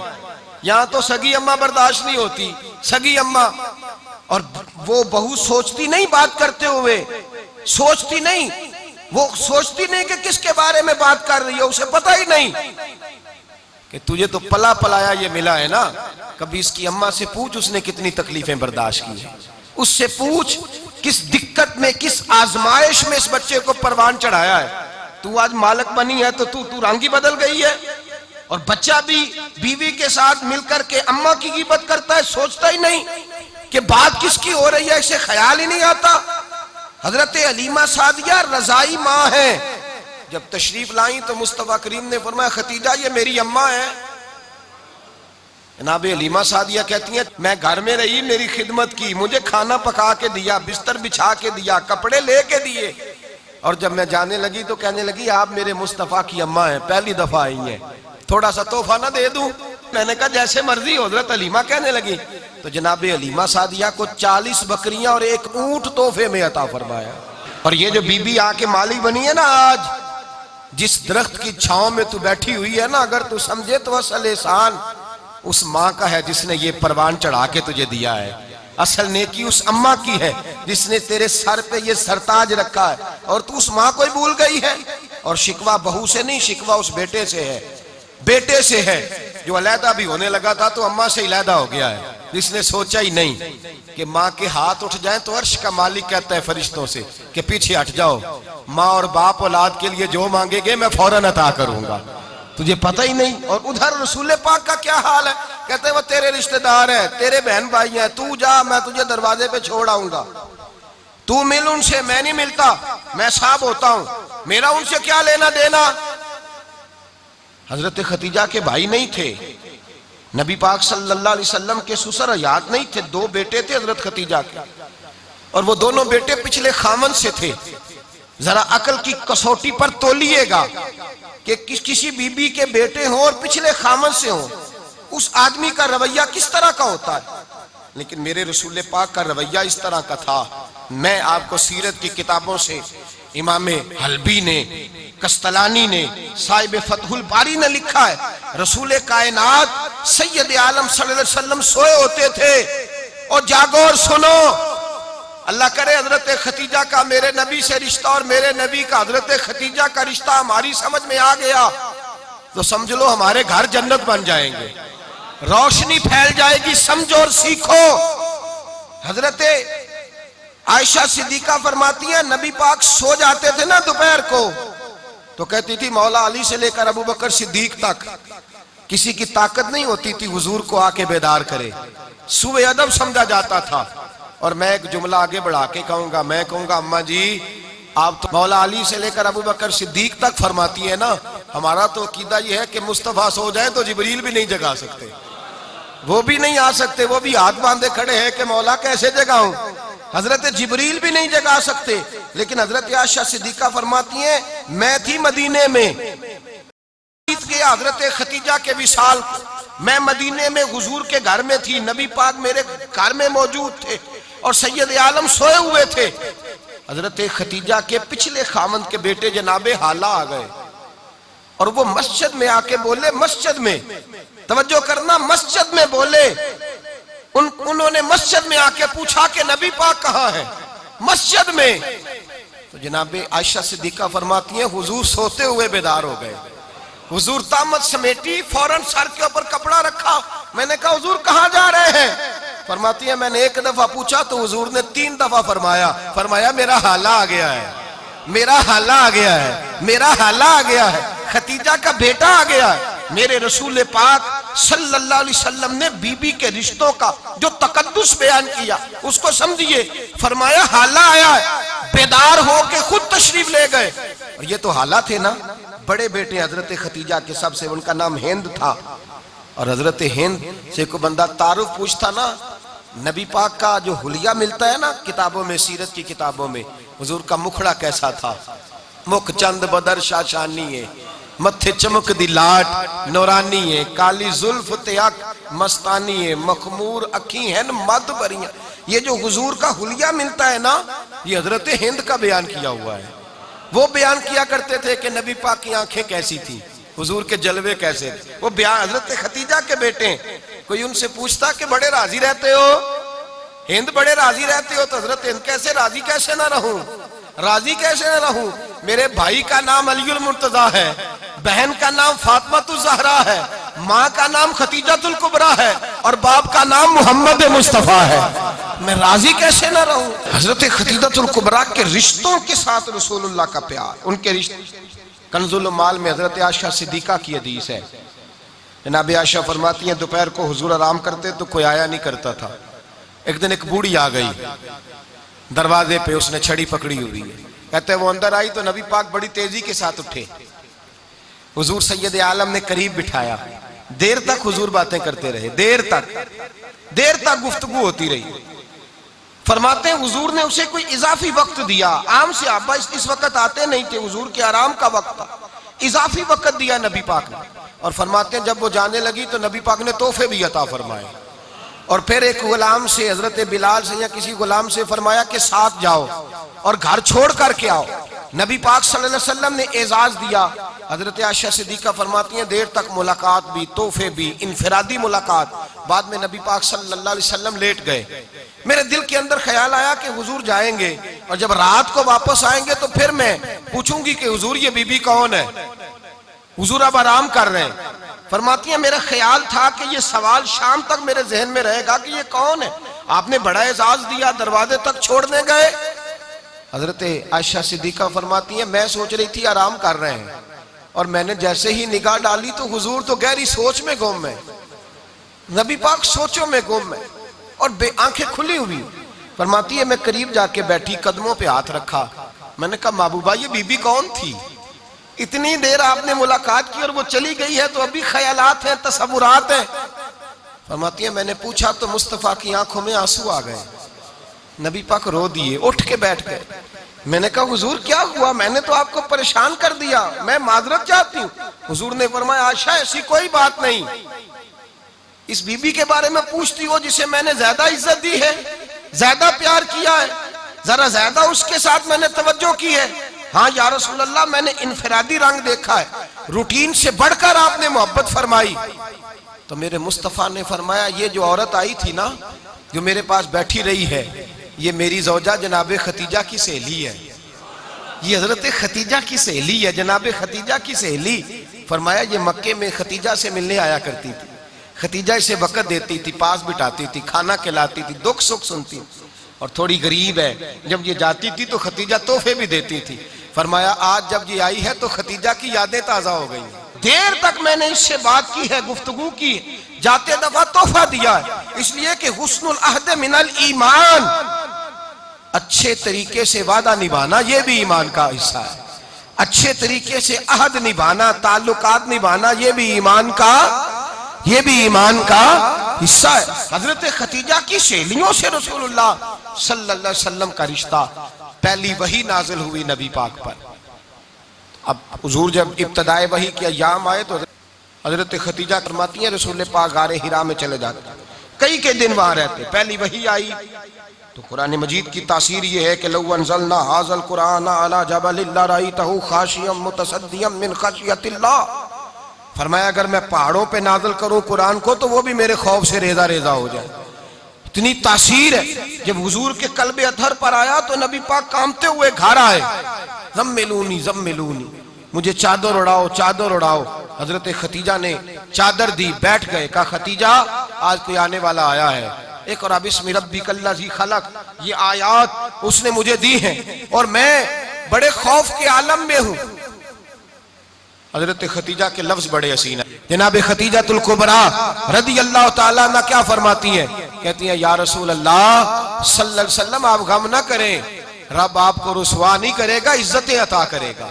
यहां तो सगी अम्मा बर्दाश्त नहीं होती, सगी अम्मा। और वो बहू सोचती नहीं बात करते हुए, सोचती नहीं, वो सोचती नहीं कि किसके बारे में बात कर रही है, उसे पता ही नहीं कि तुझे तो पला पलाया ये मिला है ना। कभी इसकी अम्मा से पूछ उसने कितनी तकलीफें बर्दाश्त की है, उससे पूछ किस दिक्कत में, किस आजमाइश में इस बच्चे को परवान चढ़ाया है। तू आज मालक बनी है तो तू रंग ही बदल गई है। और बच्चा भी बीवी के साथ मिलकर के अम्मा की गिबत करता है, सोचता ही नहीं कि बात किसकी हो रही है, इसे ख्याल ही नहीं आता। हजरत हलीमा सादिया रजाई माँ है। जब तशरीफ लाई तो मुस्तफा करीम ने फरमाया खतीजा ये मेरी अम्मा है। जनाब हलीमा सादिया कहती हैं मैं घर में रही, मेरी खिदमत की, मुझे खाना पका के दिया, बिस्तर बिछा के दिया, कपड़े लेके दिए। और जब मैं जाने लगी तो कहने लगी आप मेरे मुस्तफा की अम्मा हैं, पहली दफा आई हैं, थोड़ा सा तोहफा ना दे दूं? मैंने कहा जैसे मर्जी। हजरत हलीमा कहने लगी तो जनाब हलीमा सादिया को 40 बकरियां और एक ऊंट तोहफे में अता फरमाया। और ये जो बीबी आके माली बनी है ना, आज जिस दरख्त की छांव में तू बैठी हुई है ना, अगर तू समझे तो असल एहसान उस माँ का है जिसने ये परवान चढ़ा के तुझे दिया है। असल नेकी उस अम्मा की है जिसने तेरे सर पे ये सरताज रखा है, और तू उस माँ को ही भूल गई है। और शिकवा बहू से नहीं, शिकवा उस बेटे से है, बेटे से है। जो अलहदा भी होने लगा था तो अम्मा से अलहदा हो गया है। इसने सोचा ही नहीं कि माँ के हाथ उठ जाएं तो अर्श का मालिक कहता है फरिश्तों से कि पीछे हट जाओ, माँ और बाप औलाद के लिए जो मांगेंगे मैं फौरन अता करूंगा। तुझे पता ही नहीं। और उधर रसूल पाक का क्या हाल है, कहते हैं वो तेरे रिश्तेदार है, तेरे बहन भाई हैं, तू जा, मैं तुझे दरवाजे पे छोड़ आऊंगा, तू मिल उनसे, मैं नहीं मिलता, मैं साहब होता हूं, मेरा उनसे क्या लेना देना। हजरत खतीजा के भाई नहीं थे, नबी पाक सल्लल्लाहु अलैहि वसल्लम के ससुर हयात नहीं थे, दो बेटे थे हजरत खतीजा के, और वो दोनों बेटे पिछले खामन से थे। जरा अकल की कसौटी पर तोलिएगा कि किसी बीबी के बेटे हों और पिछले खामन से हों, उस आदमी का रवैया किस तरह का होता है। लेकिन मेरे रसूल पाक का रवैया इस तरह का था। मैं आपको सीरत की किताबों से, इमाम हल्बी ने, कस्तलानी ने, साहिब फतहुल बारी ने लिखा है, रसूल कायनात सैयद आलम सल्लल्लाहु अलैहि वसल्लम सोए होते थे और जागो और सुनो, अल्लाह करे हजरत खतीजा का मेरे नबी से रिश्ता और मेरे नबी का हजरत खतीजा का रिश्ता हमारी समझ में आ गया तो समझ लो हमारे घर जन्नत बन जाएंगे, रोशनी फैल जाएगी। समझो और सीखो। हजरत आयशा सिद्दीका फरमाती है, नबी पाक सो जाते थे ना दोपहर को तो कहती थी मौला अली से लेकर अबू बकर सिद्दीक तक किसी की ताकत नहीं होती थी हुजूर को आके बेदार करे, सुबह अदब समझा जाता था। और मैं एक जुमला आगे बढ़ा के कहूंगा, मैं कहूंगा अम्मा जी आप तो मौला अली से लेकर अबू बकर सिद्दीक तक फरमाती है ना, हमारा तो अकीदा ये है कि मुस्तफा सो जाए तो जिब्रील भी नहीं जगा सकते, वो भी नहीं आ सकते, वो भी हाथ बांधे खड़े हैं कि मौला कैसे जगाऊं, हजरत जिब्रील भी नहीं जगा सकते। लेकिन हजरत आयशा सिद्दीका फरमाती हैं, मैं थी मदीने में के हजरत खतीजा के विसाल, मैं मदीने में हुजूर के घर में थी, नबी पाक मेरे घर में मौजूद थे और सैयद आलम सोए हुए थे। हजरत खतीजा के पिछले खामन के बेटे जनाबे हाला आ गए और वो मस्जिद में आके बोले, मस्जिद में तवज्जो करना, मस्जिद में बोले, उन्होंने मस्जिद में आके पूछा कि नबी पाक कहाँ है, मस्जिद में। तो जनाबे आयशा सिद्दीका फरमाती हैं, हुजूर सोते हुए बेदार हो गए, हुजूर तामत समेटी, फौरन सर के ऊपर कपड़ा रखा, मैंने कहा हुजूर कहाँ जा रहे हैं। फरमाती है मैंने एक दफा पूछा तो हुजूर ने 3 दफा फरमाया मेरा हाला आ गया है, मेरा हाला आ गया है, मेरा हाला आ गया है, खतीजा का बेटा आ गया है। मेरे रसूल पाक सल्लल्लाहु अलैहि वसल्लम ने बीबी के रिश्तों का जो तकद्दुस बयान किया उसको समझिए। फरमाया हाला आया है, बेदार होके खुद तशरीफ ले गए। और ये तो हाला थे ना, बड़े बेटे हजरत खतीजा के सबसे, उनका नाम हिंद था। और हजरत हिंद से कोई बंदा तारुफ पूछता ना, नबी पाक का जो हुलिया मिलता है ना किताबों में, सीरत की किताबों में, हुजूर का मुखड़ा कैसा था, मुख चंद बदर शाशानी है, मत्थे चमक दी लाट नौरानी है, काली जुल्फ ते अख मस्तानी है, मखमूर अखी है मद भरियां। ये जो हुजूर का हुलिया मिलता है ना, ये हजरत हिंद का बयान किया हुआ है। वो बयान किया करते थे कि नबी पाक की आंखें कैसी थी, हुजूर के जलवे कैसे थे। वो बयान हजरत खतीजा के बेटे, कोई उनसे पूछता कि बड़े राजी रहते हो हिंद, बड़े राजी रहते हो, तो हजरत हिंद कैसे राजी कैसे ना रहूं, राजी कैसे ना रहूं, मेरे भाई का नाम अलीउल मुर्तजा है, बहन का नाम फातिमातुज ज़हरा है, माँ का नाम खतीजातुल कुबरा है और बाप का नाम मोहम्मद मुस्तफा है, मैं राजी कैसे ना रहूं। हजरत खतीजातुल कुबरा के रिश्तों के साथ रसूलुल्लाह का प्यार, उनके रिश्ते। कंजुल माल में हजरत आयशा सिद्दीका की हदीस है, जनाब आयशा फरमाती हैं दोपहर को हुजूर आराम करते तो कोई आया नहीं करता था। एक दिन एक बूढ़ी आ गई दरवाजे पे, उसने छड़ी पकड़ी हुई है, कहते वो अंदर आई तो नबी पाक बड़ी तेजी के साथ उठे, हुजूर सैयद आलम ने करीब बिठाया, देर तक हुजूर बातें करते रहे, देर तक गुफ्तगू होती रही। फरमाते हैं हुजूर ने उसे कोई इजाफी वक्त दिया, आम से आबा इस वक्त आते नहीं थे, हुजूर के आराम का वक्त था, इजाफी वक्त दिया नबी पाक ने। और फरमाते हैं जब वो जाने लगी तो नबी पाक ने तोहफे भी अता फरमाए। और फिर एक गुलाम से, हजरत बिलाल से या किसी गुलाम से फरमाया कि साथ जाओ और घर छोड़ करके आओ। नबी पाक सल्लल्लाहु अलैहि वसल्लम ने एजाज दिया। हजरत आयशा सिद्दीका फरमाती हैं देर तक मुलाकात भी, तोहफे भी, इनफरादी मुलाकात। बाद में नबी पाक सल्लल्लाहु अलैहि वसल्लम लेट गए। मेरे दिल के अंदर ख्याल आया कि हुजूर जाएंगे और जब रात को वापस आएंगे तो फिर मैं पूछूंगी कि हुजूर ये बीबी कौन है, हुजूर अब आराम कर रहे हैं। फरमाती है मेरा ख्याल था कि ये सवाल शाम तक मेरे जहन में रहेगा कि ये कौन है, आपने बड़ा एजाज दिया, दरवाजे तक छोड़ने गए। हजरत आयशा सिद्दीका फरमाती है मैं सोच रही थी आराम कर रहे हैं, और मैंने जैसे ही निगाह डाली तो हुजूर तो गहरी सोच में गुम है, नबी पाक सोचों में गुम है और आंखें खुली हुई। फरमाती है मैं करीब जाके बैठी, कदमों पे हाथ रखा, मैंने कहा महबूबा ये बीबी कौन थी, इतनी देर आपने मुलाकात की और वो चली गई है, तो अभी ख्यालात हैं, तसव्वुरात हैं। फरमाती है मैंने पूछा तो मुस्तफा की आंखों में आंसू आ गए, नबी पाक रो दिए, उठ के बैठ गए। मैंने कहा हुजूर क्या हुआ, मैंने तो आपको परेशान कर दिया, मैं माजरत चाहती हूँ। हुजूर ने फरमाया आयशा ऐसी कोई बात नहीं, इस बीबी के बारे में पूछती हो जिसे मैंने ज्यादा इज्जत दी है, ज्यादा प्यार किया है, जरा ज्यादा उसके साथ मैंने तवज्जो की है। हाँ या रसूल अल्लाह मैंने इनफरादी रंग देखा है, रूटीन से बढ़कर आपने मोहब्बत फरमाई। तो मेरे मुस्तफा ने फरमाया ये जो औरत आई थी ना, जो मेरे पास बैठी रही है, ये मेरी ज़ौजा जनाब खतीजा की सहेली है, ये हजरत खतीजा की सहेली है, जनाब खतीजा की सहेली। फरमाया ये मक्के में खतीजा से मिलने आया करती थी, खतीजा इसे वक़्त देती थी, पास बिठाती थी, खाना खिलाती थी, दुख सुख सुनती, और थोड़ी गरीब है, जब ये जाती थी तो खतीजा तोहफे भी देती थी। फरमाया आज जब ये आई है तो खतीजा की यादें ताजा हो गई, देर तक मैंने इससे बात की है, गुफ्तगू की, जाते दफा तोहफा दिया है, इसलिए कि हुस्नुल अहद मिनल ईमान, अच्छे तरीके से वादा निभाना ये भी ईमान का हिस्सा है, अच्छे तरीके से अहद निभाना, ताल्लुकात निभाना ये भी ईमान का हिस्सा है। हजरत खतीजा की सहेलियों से रसूलुल्लाह सल्लल्लाहु अलैहि वसल्लम का रिश्ता, पहली वही नाजिल हुई नबी पाक पर। अब हुजूर जब इब्तदाए वही के अय्याम आए तो हजरत खतीजा फरमाती है रसूल पाक गारे हिरा में चले जाते, कई के दिन वहां रहते। पहली वही आई तो कुरान मजीद की तासीर ये है कि लौ अंज़लना हाज़ल कुरान अला जबलिन लरअयतहु खाशियम मुतसद्दियम मिन खशियतिल्लाह। फरमाया अगर मैं पहाड़ों पे नाज़िल करूं कुरान को तो वो भी मेरे खौफ से रेजा रेजा हो जाए, इतनी तासीर है। जब हुजूर के कल्बे अथर पर आया तो नबी पाक कांपते हुए घर आए, ज़म्मिलूनी ज़म्मिलूनी, मुझे चादर उड़ाओ चादर उड़ाओ। हजरत खतीजा ने चादर दी, बैठ गए, कहा खतीजा आज कोई आने वाला आया है, एक और बिस्मि रब्बिकल्लज़ी खलक, ये आयात उसने मुझे दी हैं और मैं बड़े खौफ के आलम में हूं। हजरत खतीजा के लफ्ज बड़े हसीन है। जनाब खतीजातुल कुबरा रदी अल्लाह ताला अन्हा क्या फरमाती है, कहती है या रसूल अल्लाह सल्लल्लाहु अलैहि वसल्लम आप गम ना करें, रब आपको रुसवा नहीं करेगा, इज्जतें अता करेगा।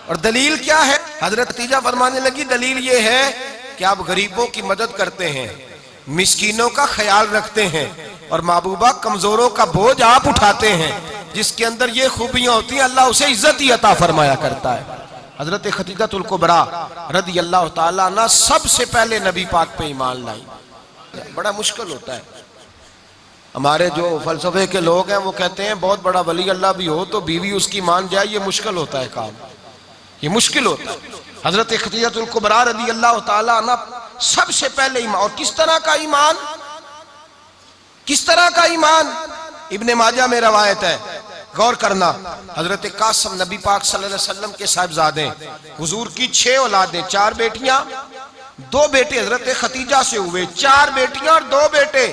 और दलील क्या है, हजरत खतीजा फरमाने लगी दलील ये है कि आप गरीबों की मदद करते हैं, मिस्कीनों का ख्याल रखते हैं, और महबूबा कमजोरों का बोझ आप उठाते हैं, जिसके अंदर ये खूबियां होती हैं अल्लाह उसे इज्जत ही अता फरमाया करता है। हजरत खतीजातुल कुबरा रदी अल्लाह ताला अन्हा सबसे पहले नबी पाक पे ईमान लाई। बड़ा मुश्किल होता है, हमारे जो फलसफे के लोग हैं वो कहते हैं बहुत बड़ा वली अल्लाह भी हो तो बीवी उसकी मान जाए, ये मुश्किल होता है काम, ये मुश्किल होता है। हजरत खतीजातुल कुबरा रदी अल्लाह ताला अन्हा सबसे पहले ईमान, और किस तरह का ईमान, किस तरह का ईमान, इब्ने माजा में रवायत है, गौर करना। हजरत कासिम नबी पाक सल्लल्लाहु अलैहि वसल्लम के साहिबजादे, हुजूर की 6 औलादें, 4 बेटियां 2 बेटे हजरत खतीजा से हुए, 4 बेटियां और 2 बेटे।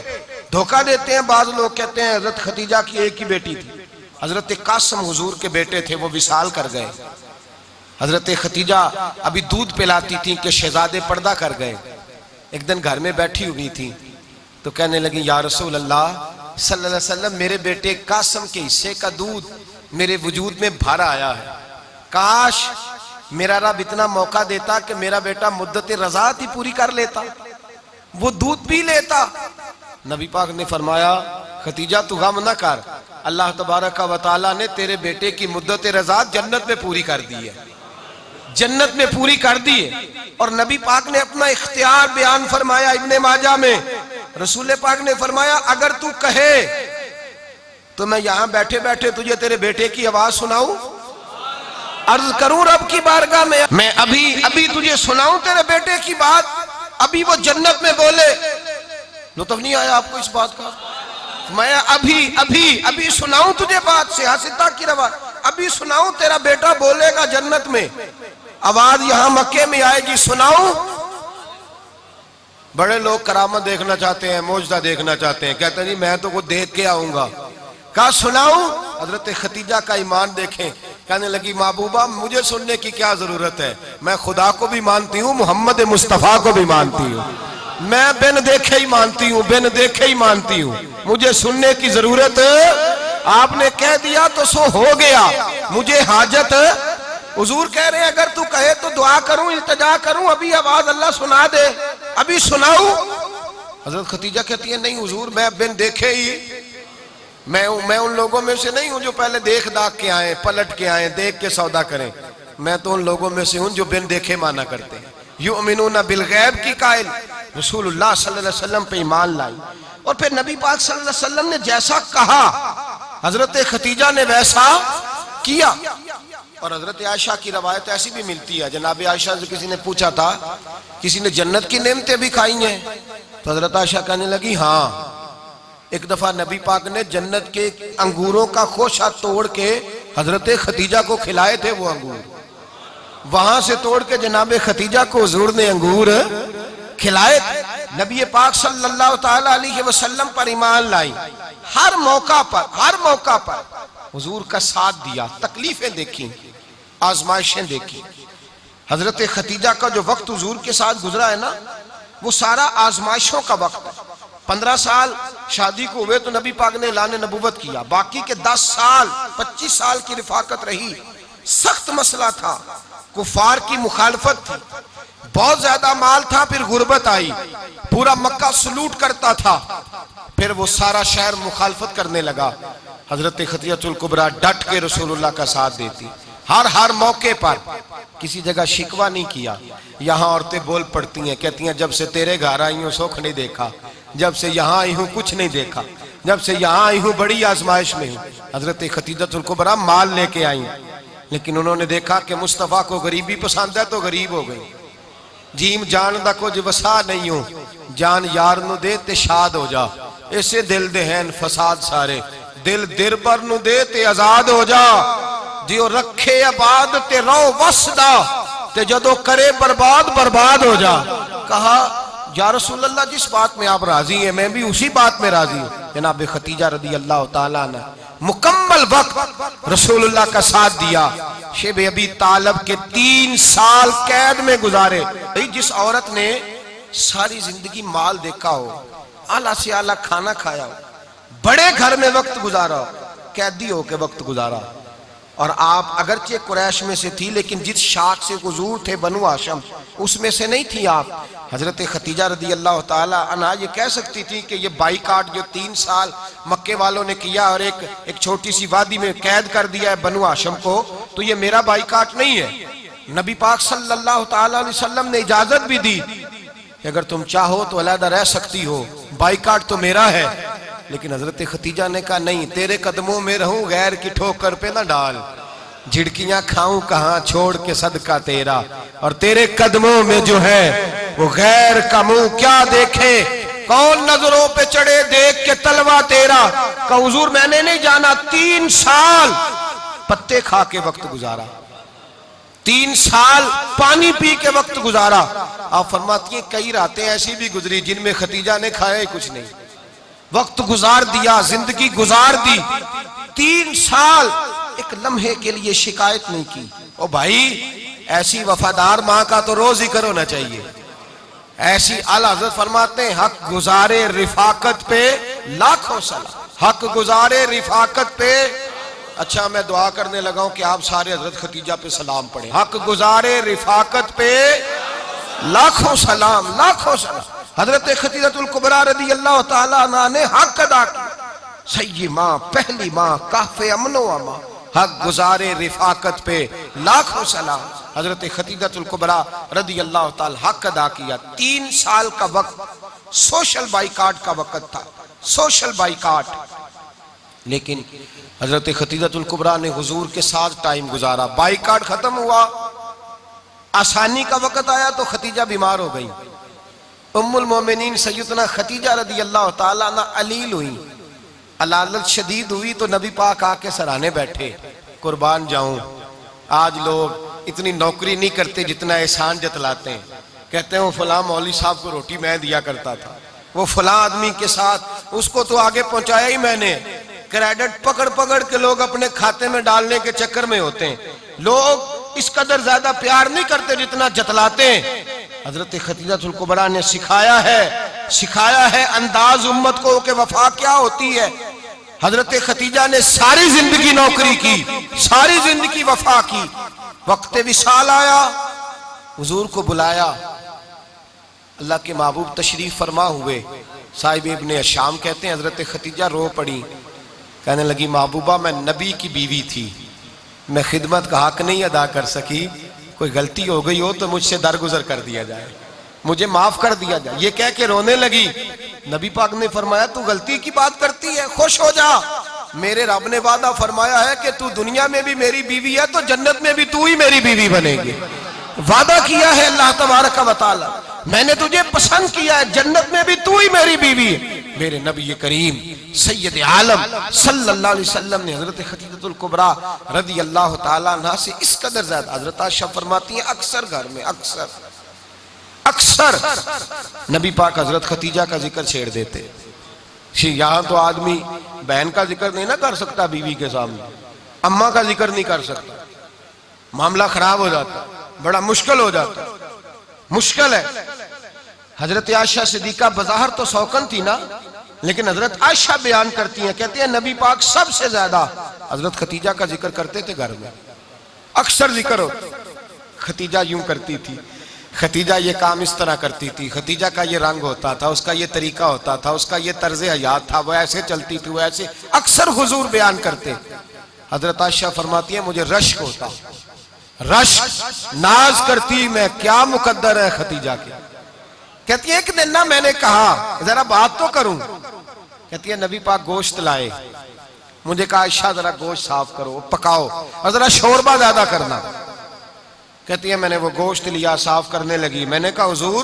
धोखा देते हैं बाज लोग, कहते हैं हजरत खतीजा की एक ही बेटी थी, हजरत कासिम हुजूर के बेटे थे, वो विसाल कर गए। हजरत खतीजा अभी दूध पिलाती थी कि शहजादे पर्दा कर गए। एक दिन घर में बैठी हुई थी तो कहने लगी या रसूल अल्लाह सल्लल्लाहु अलैहि वसल्लम मेरे बेटे कासिम के हिस्से का दूध मेरे वजूद में भर आया है, काश मेरा रब इतना मौका देता कि मेरा बेटा मुद्दत रज़ात ही पूरी कर लेता, वो दूध पी लेता। नबी पाक ने फरमाया खतीजा तू गम ना कर, अल्लाह तबारक व तआला ने तेरे बेटे की मुद्दत रज़ात जन्नत में पूरी कर दी है, जन्नत में पूरी कर दी है। और नबी पाक ने अपना इख्तियार बयान फरमाया इब्ने माजा में, रसूल पाक ने फरमाया अगर तू कहे तो मैं यहां बैठे बैठे तुझे तेरे बेटे की आवाज सुनाऊं, अर्ज करूं रब की बारगाह में, मैं अभी अभी तुझे सुनाऊं तेरे बेटे की बात, अभी वो जन्नत में बोले। लुत्फ नहीं आया आपको इस बात का? मैं अभी अभी अभी सुनाऊं तुझे बात, सियासता की रवा, अभी सुनाऊं तेरा बेटा बोलेगा जन्नत में, आवाज यहां मक्के में आएगी, सुनाऊं। बड़े लोग करामत देखना चाहते हैं, मौजदा देखना चाहते हैं, कहते हैं जी मैं तो वो देख के आऊंगा। कहा सुनाऊं? हजरत खतीजा का ईमान देखें, कहने लगी महबूबा मुझे सुनने की क्या जरूरत है, मैं खुदा को भी मानती हूँ, मोहम्मद मुस्तफ़ा को भी मानती हूँ, मैं बिन देखे ही मानती हूँ, बिन देखे ही मानती हूँ, मुझे सुनने की जरूरत, आपने कह दिया तो सो हो गया, मुझे हाजत। हुजूर कह रहे हैं अगर तू कहे तो दुआ करूं, इल्तिजा करूं, अभी आवाज अल्लाह सुना दे, अभी सुनाऊं? हजरत खतीजा कहती है नहीं हुजूर मैं बिन देखे ही, मैं उन लोगों में से नहीं हूं जो पहले देख दाख के आए, पलट के आए, देख के सौदा करें, मैं तो उन लोगों में से हूं जो बिन देखे माना करते हैं। युमिनूना बिल गैब की कायल रसूलुल्लाह सल्लल्लाहु अलैहि वसल्लम पे ईमान लाई। और फिर नबी पाक सल्लल्लाहु अलैहि वसल्लम ने जैसा कहा हजरत खतीजा ने वैसा किया। और हजरत आयशा की रवायत ऐसी भी मिलती है, जनाब आयशा से किसी ने पूछा था किसी ने जन्नत की नेमतें भी खाई हैं, तो हजरत आयशा कहने लगी हाँ, एक दफा नबी पाक ने जन्नत के अंगूरों का खोशा तोड़ के हजरत खतीजा को खिलाए थे, वो अंगूर वहां से तोड़ के जनाब खतीजा को हुजूर ने अंगूर खिलाए। नबी पाक सल्लल्लाहु ताला अलैहि वसल्लम पर ईमान लाई, हर मौका पर हुजूर का साथ दिया, तकलीफें देखी, आजमाइशें देखी। हजरत खतीजा का जो वक्त हुजूर के साथ गुजरा है ना, वो सारा आजमाइशों का वक्त है। 15 साल शादी को हुए तो नबी पाक ने ऐलान नबूवत किया, बाकी के 10 साल 25 साल की रिफाकत रही, सख्त मसला था, कुफार की मुखालफत थी, बहुत ज्यादा माल था, फिर गुर्बत आई, पूरा मक्का सलूट करता था, फिर वो सारा शहर मुखालफत करने लगा। हजरत खतीजतुल कुबरा डट के रसूलुल्लाह का साथ देती, हर मौके पर किसी जगह शिकवा नहीं किया। यहाँ औरतें बोल पड़ती हैं, कहती हैं जब से तेरे घर आई हूँ सुख नहीं देखा, जब से यहाँ आई हूँ कुछ नहीं देखा, जब से यहाँ आई हूँ बड़ी आजमाइश में हूँ। हजरत खतीजतुल कुबरा माल लेके आई, लेकिन उन्होंने देखा कि मुस्तफ़ा को गरीबी पसंद है तो गरीब हो गई। जीम जान दा कुछ वसा नहीं हो, जान यार नु दे ते शाद हो जा, ऐसे दिल दे हैं फसाद सारे, दिल दिरबर नु दे ते आजाद हो जा, जो रखे आबाद ते रो वसदा, ते जदों करे बर्बाद बर्बाद हो जा। कहा या रसूल अल्लाह जिस बात में आप राजी हैं मैं भी उसी बात में राजी हूँ। जनाब खतीजा रदी अल्लाह ताला ने मुकम्मल वक्त रसूलुल्लाह का साथ दिया। शेब अबी तालब के 3 साल कैद में गुजारे। जिस औरत ने सारी जिंदगी माल देखा हो, आला से आला खाना खाया हो, बड़े घर में वक्त गुजारा, कैदी हो के वक्त गुजारा, और आप अगरचे कुरैश में से थी लेकिन जिस शाख से हुजूर थे बनु हाशम उसमें से नहीं थी आप। हजरत खतीजा रदी अल्लाह ताला अन्हा ये कह सकती थी कि ये बाईकाट जो 3 साल मक्के वालों ने किया और एक छोटी सी वादी में कैद कर दिया है बनु हाशम को, तो ये मेरा बाईकाट नहीं है। नबी पाक सल्लल्लाहु ताला अलैहि वसल्लम ने इजाजत भी दी कि अगर तुम चाहो तो अलहदा रह सकती हो, बाईकाट तो मेरा है। लेकिन हजरत खतीजा ने कहा नहीं, तेरे कदमों में रहूं, गैर की ठोकर पे ना डाल, झिड़कियां खाऊं कहां छोड़ के सदका तेरा, और तेरे कदमों में जो है वो गैर का मुंह क्या देखे, कौन नजरों पे चढ़े देख के तलवा तेरा। का हुजूर मैंने नहीं जाना, 3 साल पत्ते खा के वक्त गुजारा, 3 साल पानी पी के वक्त गुजारा। आप फरमाती हैं कई रातें ऐसी भी गुजरी जिनमें खतीजा ने खाया ही कुछ नहीं, वक्त गुजार दिया, जिंदगी गुजार दी। 3 साल एक लम्हे के लिए शिकायत नहीं की। ओ भाई ऐसी वफादार माँ का तो रोज जिक्र होना चाहिए। ऐसी आला हज़रत फरमाते हैं हक गुजारे रिफाकत पे लाखों सलाम, हक गुजारे रिफाकत पे। अच्छा मैं दुआ करने लगा हूं कि आप सारे हजरत खतीजा पे सलाम पढ़ें। हक गुजारे रिफाकत पे लाखों सलाम, लाखों सलाम। हजरत खतीजतुल कुबरा रदी अल्लाह ताला अन्हा ने हक अदा किया। सही माँ, पहली माँ, काफे अमनो अमा, हक गुजारे रिफाकत पे लाखों सलाम। हजरत खतीजतुल कुबरा रदी अल्लाह ताला हक अदा किया। 3 साल का वक्त सोशल बाइकाट का वक्त था, सोशल बाइकाट। लेकिन हजरत खतीजतुल कुबरा ने हुजूर के साथ टाइम गुजारा। बाइकाट खत्म हुआ, आसानी का वक्त आया तो खतीजा बीमार हो गई। उम्मुल मोमिनीन सैयदना खतीजा रदी अल्लाह ताला अन्हा अलील हुई, अलालत शदीद हुई तो नबी पाक आके सराहने बैठे। कुर्बान जाऊं, आज लोग इतनी नौकरी नहीं करते जितना एहसान जतलाते हैं। कहते हैं वो फलां मौलवी साहब को रोटी मैं दिया करता था, वो फलां आदमी के साथ, उसको तो आगे पहुंचाया ही मैंने। क्रेडिट पकड़ पकड़ के लोग अपने खाते में डालने के चक्कर में होते हैं। लोग इस कदर ज्यादा प्यार नहीं करते जितना जतलाते हैं। हजरत खतीजातुल कुबरा ने सिखाया है अंदाज उम्मत को कि वफा क्या होती है। हजरत खतीजा ने सारी जिंदगी नौकरी की, सारी जिंदगी वफा की। वक्त विसाल आया, हुजूर को बुलाया, अल्लाह के महबूब तशरीफ फरमा हुए। साहिब इब्ने शाम कहते हैं हजरत खतीजा रो पड़ी, कहने लगी महबूबा मैं नबी की बीवी थी, मैं खिदमत का हक नहीं अदा कर सकी, कोई गलती हो गई हो तो मुझसे दरगुजर कर दिया जाए, मुझे माफ कर दिया जाए। ये कह के रोने लगी। नबी पाक ने फरमाया तू गलती की बात करती है, खुश हो जा, मेरे रब ने वादा फरमाया है कि तू दुनिया में भी मेरी बीवी है तो जन्नत में भी तू ही मेरी बीवी बनेगी। वादा किया है अल्लाह तबारक व तआला, मैंने तुझे पसंद किया है, जन्नत में भी तू ही मेरी बीवी है। मेरे नबी करीम सैयद आलम सल्लल्लाहु अलैहि वसल्लम ने हजरत खतीजतुल कुबरा रदी अल्लाह तआला अन्हा से इस कदर ज्यादा, हजरत आयशा फरमाती है अक्सर घर में अक्सर नबी पाक हजरत खतीजा का जिक्र छेड़ देते। यहाँ तो आदमी बहन का जिक्र नहीं ना कर सकता बीवी के सामने, अम्मा का जिक्र नहीं कर सकता, मामला खराब हो जाता, बड़ा मुश्किल हो जाता, मुश्किल है। हजरत आयशा सिद्दीका बज़ाहिर तो सौकन थी ना, लेकिन हजरत आयशा बयान करती हैं, कहती है नबी पाक सबसे ज्यादा हजरत खतीजा का जिक्र करते थे घर में, अक्सर जिक्र हो। खतीजा यूं करती थी, खतीजा ये काम इस तरह करती थी, खतीजा का ये रंग होता था, उसका ये तरीका होता था, उसका ये तर्ज हयात था, वो ऐसे चलती थी, वो ऐसे, अक्सर हुजूर बयान करते। हजरत आयशा फरमाती है मुझे रश्क होता, रश्क, नाज करती मैं, क्या मुकद्दर है खतीजा के। कहती है एक दिन ना मैंने कहा जरा बात तो करूं, कहती है नबी पाक गोश्त लाए, मुझे कहा आयशा जरा गोश्त साफ करो, पकाओ और जरा शोरबा ज्यादा करना। कहती है मैंने वो गोश्त लिया, साफ करने लगी, मैंने कहा हुजूर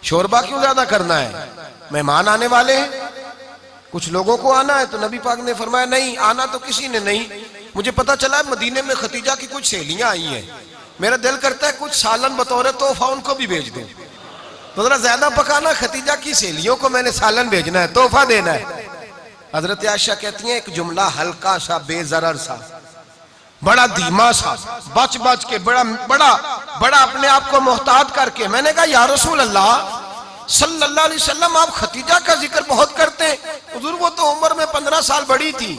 शोरबा क्यों ज्यादा करना है, मेहमान आने वाले हैं, कुछ लोगों को आना है। तो नबी पाक ने फरमाया नहीं, आना तो किसी ने नहीं, मुझे पता चला है मदीने में खतीजा की कुछ सहेलियां आई हैं, मेरा दिल करता है कुछ सालन बतौर तोहफा उनको भी भेज दूं, तो जरा ज्यादा पकाना, खतीजा की सहेलियों को मैंने सालन भेजना है, तोहफा देना है। हजरत आयशा कहती हैं एक जुमला हल्का सा, बेजरर सा, बड़ा धीमा सा, बच बच के, बड़ा अपने आप को मोहतात करके, मैंने कहा या रसूल अल्लाह सल्लल्लाहु अलैहि वसल्लम आप खतीजा का जिक्र बहुत करते हैं, हुजूर वो तो उम्र में 15 साल बड़ी थी।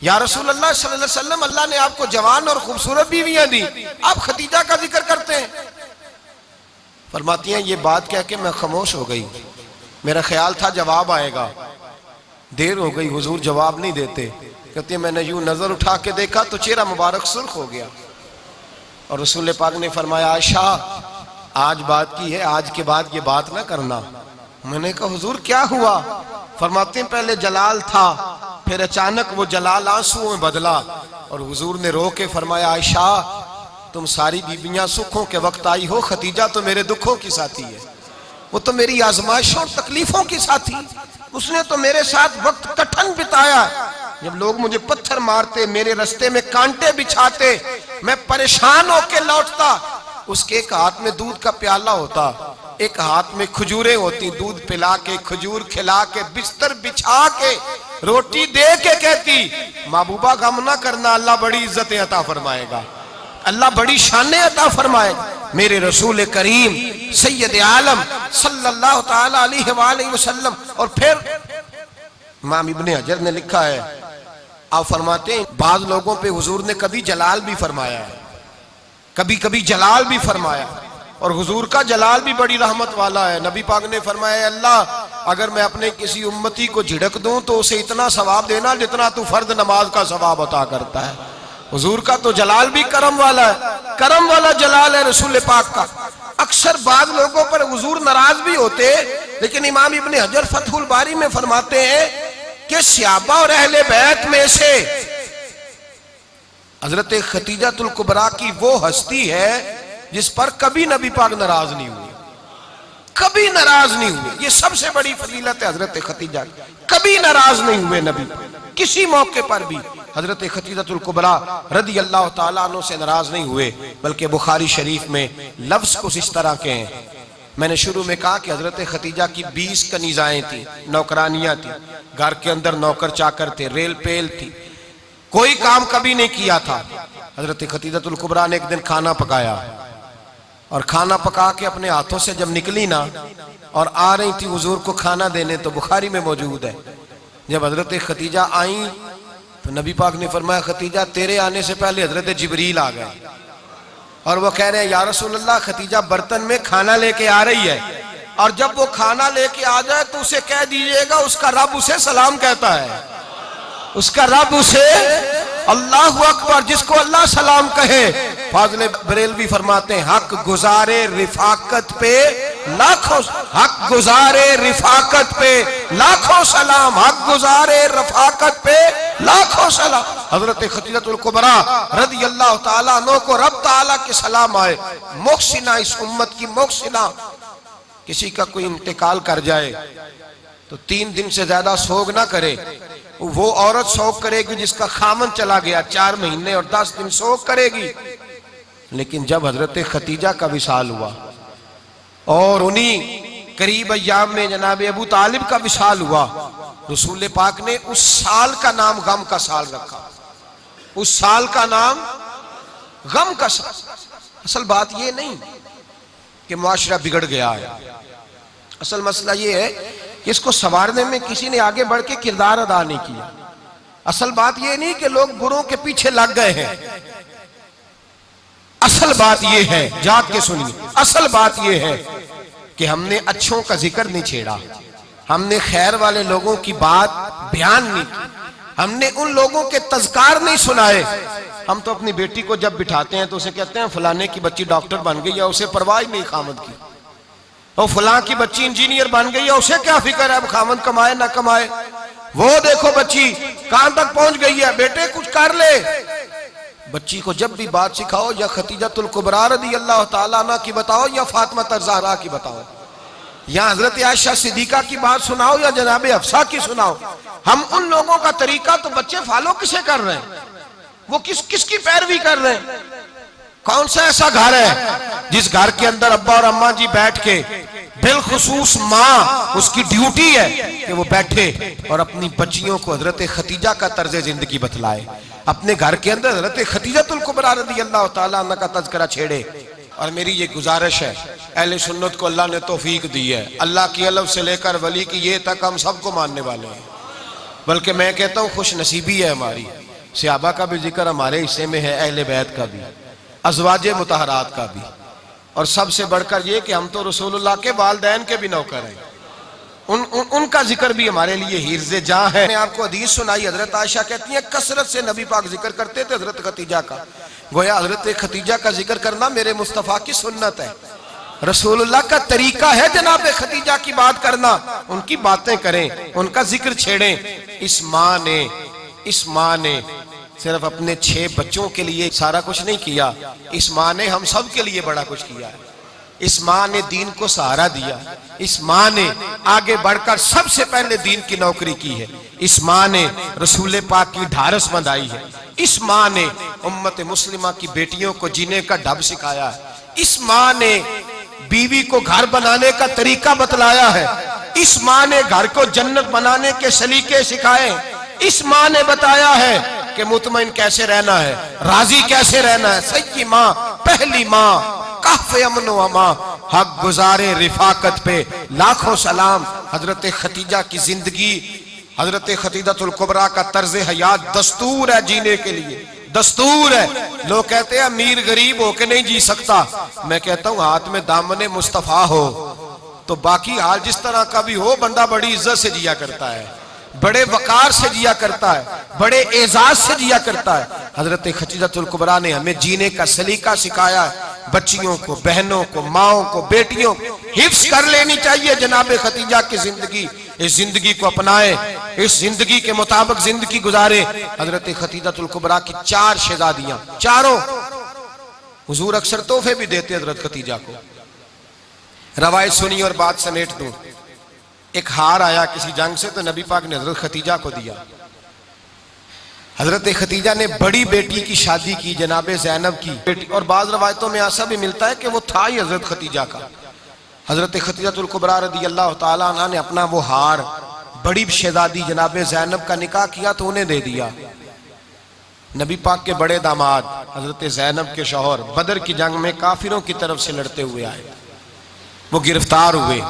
या रसूल अल्लाह सल्लल्लाहु अलैहि वसल्लम अल्लाह ने आपको जवान और खूबसूरत बीवियां दी, आप खतीजा का जिक्र करते हैं। फरमाती हैं ये बात कह के मैं खामोश हो गई, मेरा ख्याल था जवाब आएगा, देर हो गई, हुजूर जवाब नहीं देते। कहती है मैंने यूं नजर उठा के देखा तो चेहरा मुबारक सुर्ख हो गया, और रसूल पाक ने फरमाया आयशा आज बात की है, आज के बाद ये बात ना करना। मैंने कहा हुजूर क्या हुआ? फरमाते हैं पहले जलाल था, फिर अचानक वो जलाल आंसुओं में बदला, और हुजूर ने रो के फरमाया आयशा तुम सारी बीबियां सुखों के वक्त आई हो, खतीजा तो मेरे दुखों की साथी है, वो तो मेरी आजमाइशों और तकलीफों की साथी, उसने तो मेरे साथ वक्त कठिन बिताया। जब लोग मुझे पत्थर मारते, मेरे रास्ते में कांटे बिछाते, मैं परेशान होके लौटता, उसके एक हाथ में दूध का प्याला होता, एक हाथ में खजूरें होती, दूध पिला के, खजूर खिला के, बिस्तर बिछा के, रोटी दे के कहती महबूबा गम ना करना, अल्लाह बड़ी इज्जतें अता फरमाएगा, अल्लाह बड़ी शानें अता फरमाएगा। मेरे रसूल करीम सैयद आलम सल्लल्लाहु ताला अलैहि वसल्लम। और फिर इमाम इब्ने हजर ने लिखा है, आप फरमाते हैं बाज लोगों पे हुजूर ने कभी जलाल भी फरमाया है, कभी कभी जलाल भी फरमाया, और हुजूर का जलाल भी बड़ी रहमत वाला है। नबी पाक ने फरमाया अल्लाह अगर मैं अपने किसी उम्मती को झिड़क दूं तो उसे इतना सवाब देना जितना तू फर्द नमाज का सवाब अता करता है। हुजूर का तो जलाल भी करम वाला है, करम वाला जलाल है रसूल पाक का। अक्सर बाद लोगों पर हुजूर नाराज भी होते, लेकिन इमाम इब्ने हजर फतहुल बारी में फरमाते हैं कि सहाबा और अहले बैत में से हजरत खतीजातुल कुबरा की वो हस्ती है जिस पर कभी नबी पाक नाराज नहीं हुए, कभी नाराज नहीं हुए। ये सबसे बड़ी फजीलत है हजरत खतीजा, कभी नाराज नहीं हुए नबी किसी मौके पर भी। हजरत खतीजतुल कुबरा रदी अल्लाह ताला अन्हु से नाराज नहीं हुए, बल्कि बुखारी शरीफ में लफ्ज कुछ इस तरह के हैं। मैंने शुरू में कहा कि हजरत खतीजा की 20 कनीजाएं थी, नौकरानियां थी, घर के अंदर नौकर चाकर थे, रेल पेल थी, कोई काम कभी नहीं किया था। हजरत खतीजतुल कुबरा ने एक दिन खाना पकाया और खाना पका के अपने हाथों से जब निकली ना और आ रही थी हुजूर को खाना देने, तो बुखारी में मौजूद है, जब हजरत खतीजा आई तो नबी पाक ने फरमाया खतीजा तेरे आने से पहले हजरत जिब्रील आ गए और वो कह रहे हैं या रसूल अल्लाह खतीजा बर्तन में खाना लेके आ रही है और जब वो खाना लेके आ जाए तो उसे कह दीजिएगा उसका रब उसे सलाम कहता है, उसका रब उसे अल्लाहु अकबर, जिसको अल्लाह सलाम कहे। फाज़िल बरेलवी फरमाते हैं हक गुजारे रिफाकत पे लाखों, हक गुजारे रिफाकत पे लाखों सलाम, हक गुजारे रफाकत पे लाखों सलाम। हजरत खतीजतुल कुबरा रदी अल्लाह ताला अन्हु को रब ताला के सलाम आए। मोहसिना, इस उम्मत की मोहसिना। किसी का कोई इंतकाल कर जाए तो 3 दिन से ज्यादा सोग ना करे। वो औरत सोग करेगी जिसका खामन चला गया, 4 महीने और 10 दिन सोग करेगी। लेकिन जब हजरत खतीजा का विसाल हुआ और उन्हीं करीब अय्याम में जनाब अबू तालिब का विसाल हुआ, रसूल पाक ने उस साल का नाम गम का साल रखा। उस साल का नाम गम का साल। असल बात यह नहीं कि मुआशरा बिगड़ गया है, असल मसला यह है कि इसको संवारने में किसी ने आगे बढ़ के किरदार अदा नहीं किया। असल बात यह नहीं कि लोग बुरों के पीछे लग गए हैं, असल बात यह है, जाग के सुनिए, असल बात यह है कि हमने अच्छों का जिक्र नहीं छेड़ा, हमने खैर वाले लोगों की बात बयान नहीं की, हमने उन लोगों के तज़कार नहीं सुनाए। हम तो अपनी बेटी को जब बिठाते हैं तो उसे कहते हैं फलाने की बच्ची डॉक्टर बन गई, या उसे परवाह नहीं खामद की, और फलां की बच्ची इंजीनियर बन गई, या उसे क्या फिक्र है अब खामद कमाए ना कमाए। वो देखो बच्ची कहां तक पहुंच गई है, बेटे कुछ कर ले। बच्ची को जब भी बात सिखाओ या खतीजतुल कुबरा रदी अल्लाह ताला अन्हा की बताओ या फातिमा ज़हरा की बताओ, या हजरत आयशा सिद्दीका की बात सुनाओ या जनाब हफ्सा की सुनाओ। हम उन लोगों का तरीका तो बच्चे फॉलो किसे कर रहे हैं, वो किसकी पैरवी कर रहे हैं। कौन सा ऐसा घर है जिस घर के अंदर अब्बा और अम्मा जी बैठ के, बिलखुसूस माँ, उसकी ड्यूटी है कि वो बैठे और अपनी बच्चियों को हजरत खतीजा का तर्ज जिंदगी बतलाए, अपने घर के अंदर हजरत खतीजतुल कुबरा रदी अल्लाह ताला अन्हा का तज़किरा छेड़े। और मेरी ये गुजारिश है, अहले सुन्नत को अल्लाह ने तौफीक दी है, अल्लाह की अलफ से लेकर वली की ये तक हम सबको मानने वाले हैं। बल्कि मैं कहता हूँ खुश नसीबी है हमारी, सहाबा का भी जिक्र हमारे हिस्से में है, अहले बैत का भी, अज़वाजे मुतहरात का भी, और सबसे बढ़कर ये कि हम तो रसूलुल्लाह के वालिदैन के भी नौकर हैं, उनका जिक्र भी हमारे लिए हिर्ज़े जां है। मैंने आपको हदीस सुनाई, हजरत आयशा कहती हैं कसरत से नबी पाक जिक्र करते थे हजरत खतीजा का। गोया हजरत खतीजा का जिक्र करना मेरे मुस्तफ़ा की सुन्नत है, रसूलुल्लाह का तरीका है जनाब खतीजा की बात करना, उनकी बातें करें, उनका जिक्र छेड़ें। इस माँ ने सिर्फ अपने 6 बच्चों के लिए सारा कुछ नहीं किया, इस माँ ने हम सब के लिए बड़ा कुछ किया है। इस माँ ने दीन को सहारा दिया, इस माँ ने आगे बढ़कर सबसे पहले दीन की नौकरी की है, इस माँ ने रसूल पाक की ढारस बंधाई है, इस माँ ने उम्मत मुस्लिमा की बेटियों को जीने का ढब सिखाया है, इस माँ ने बीवी को घर बनाने का तरीका बतलाया है, इस माँ ने घर को जन्नत बनाने के सलीके सिखाए, इस माँ ने बताया है कि मुतमईन कैसे रहना है, राजी कैसे रहना है। सच्ची माँ, पहली माँ, काफ़े अमन व अमा, हक गुजारे रिफाकत पे लाखों सलाम। हजरत खतीजा की जिंदगी, हजरत खतीजतुल कुबरा का तर्ज हयात दस्तूर है जीने के लिए, दस्तूर है। लोग कहते हैं अमीर गरीब होके नहीं जी सकता, मैं कहता हूँ हाथ में दामने मुस्तफा हो तो बाकी हाल जिस तरह का भी हो, बंदा बड़ी इज्जत से जिया करता है, बड़े वकार से जिया करता है, बड़े एजाज से जिया करता है। हजरत खतीजतुल कुबरा ने हमें जीने का सलीका सिखाया है। बच्चियों को, बहनों को, माओ को, बेटियों को हिफ्स कर लेनी चाहिए जनाब खतीजा की जिंदगी। इस जिंदगी को अपनाए, इस जिंदगी के मुताबिक जिंदगी गुजारे। हजरत खतीजतुल कुबरा की 4 शहजादियां, चारों हुजूर अक्सर तोहफे भी देते हजरत खतीजा को। रवायत सुनी और बात समेट दूं। एक हार आया किसी जंग से, तो नबी पाक ने हजरत खतीजा को दिया। हजरत खतीजा ने बड़ी बेटी की शादी की, जनाबे ज़ैनब की बेटी, और बाज़ रवायतों में ऐसा भी मिलता है कि वो था ही हजरत खतीजा का। हजरत खतीजतुल कुबरा रदी अल्लाह ताला अन्हा ने अपना वो हार बड़ी शहजादी जनाबे ज़ैनब का निकाह किया तो उन्हें दे दिया। नबी पाक के बड़े दामाद हजरत ज़ैनब के शौहर बदर की जंग में काफिरों की तरफ से लड़ते हुए आए, वो गिरफ्तार हुए।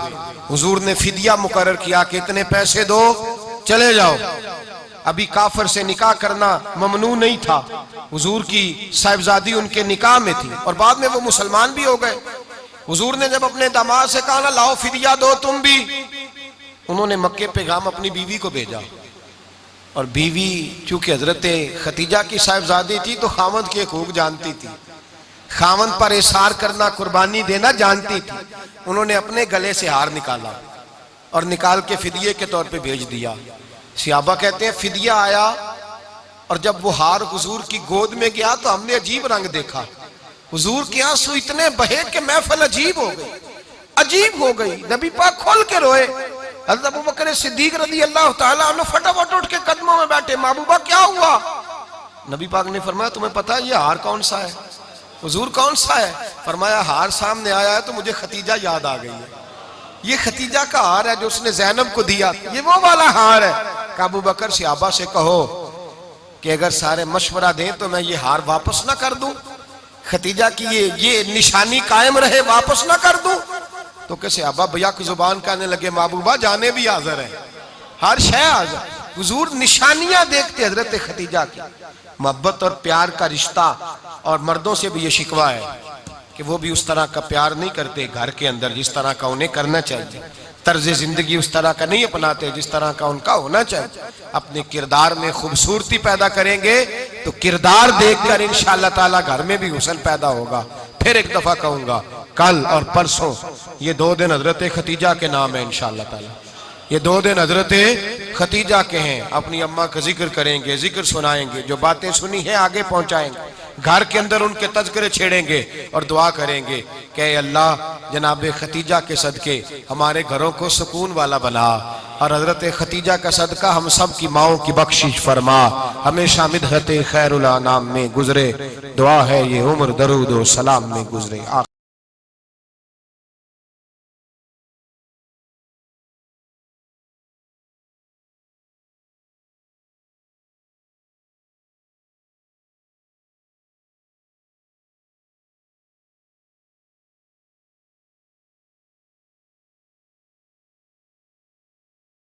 हुजूर ने फिदिया मुकर्रर किया कि इतने पैसे दो, चले जाओ। अभी काफिर से निकाह करना ममनू नहीं था, हुजूर की साहिबजादी उनके निकाह में थी और बाद में वो मुसलमान भी हो गए। हुजूर ने जब अपने दामाद से कहा ना लाओ फिदिया दो तुम भी, उन्होंने मक्के पैगाम अपनी बीवी को भेजा, और बीवी चूंकि हजरत खतीजा की साहिबजादी थी तो खामद के हकूक जानती थी, खामद पर इसार करना, कुर्बानी देना जानती थी। उन्होंने अपने गले से हार निकाला और निकाल के फिदिये के तौर पे भेज दिया। सियाबा कहते हैं फिदिया आया और जब वो हार हुजूर की गोद में गया तो हमने अजीब रंग देखा। हुजूर के आंसू इतने बहे कि महफिल अजीब हो गई, अजीब हो गई। नबी पाक खोल के रोए। हज़रत अबू बकर सिद्दीक रज़ी अल्लाह ताला अन्हु फटाफट उठ के कदमों में बैठे, महबूबा क्या हुआ? नबी पाक ने फरमाया तुम्हें पता है ये हार कौन सा है? हुजूर कौन सा है? फरमाया हार सामने आया है तो मुझे खतीजा याद आ गई है, ये खतीजा का हार है जो उसने ज़ैनब को दिया, ये वो वाला हार है। अबू बकर सियाबा से कहो कि अगर सारे मशवरा दें तो मैं ये हार वापस ना कर दूं, खतीजा की ये निशानी कायम रहे, वापस ना कर दूं। तो कैसे अब्बा भैया की जुबान कहने लगे महबूबा जाने भी हाजिर है, हर शय हाजिर। हुजूर निशानियां देखते हजरत खतीजा की, मोहब्बत और प्यार का रिश्ता। और मर्दों से भी ये शिकवा है कि वो भी उस तरह का प्यार नहीं करते घर के अंदर जिस तरह का उन्हें करना चाहिए, तर्ज जिंदगी उस तरह का नहीं अपनाते जिस तरह का उनका होना चाहिए। अपने किरदार में खूबसूरती पैदा करेंगे तो किरदार देखकर इंशाअल्लाह ताला घर में भी हुस्न पैदा होगा। फिर एक दफा कहूंगा, कल और परसों ये 2 दिन हजरत खतीजा के नाम है इंशाअल्लाह ताला, ये 2 दिन हजरत खतीजा के हैं। अपनी अम्मा का जिक्र करेंगे, जिक्र सुनाएंगे, जो बातें सुनी है आगे पहुंचाएंगे, घर के अंदर उनके तज़किरे छेड़ेंगे और दुआ करेंगे कि अल्लाह जनाब खतीजा के सदके हमारे घरों को सुकून वाला बना, और हजरत खतीजा का सदका हम सब की माओं की बख्शिश फरमा, हमेशा मिदहत खैरुल अनाम में गुजरे। दुआ है ये उम्र दरूद व सलाम में गुजरे।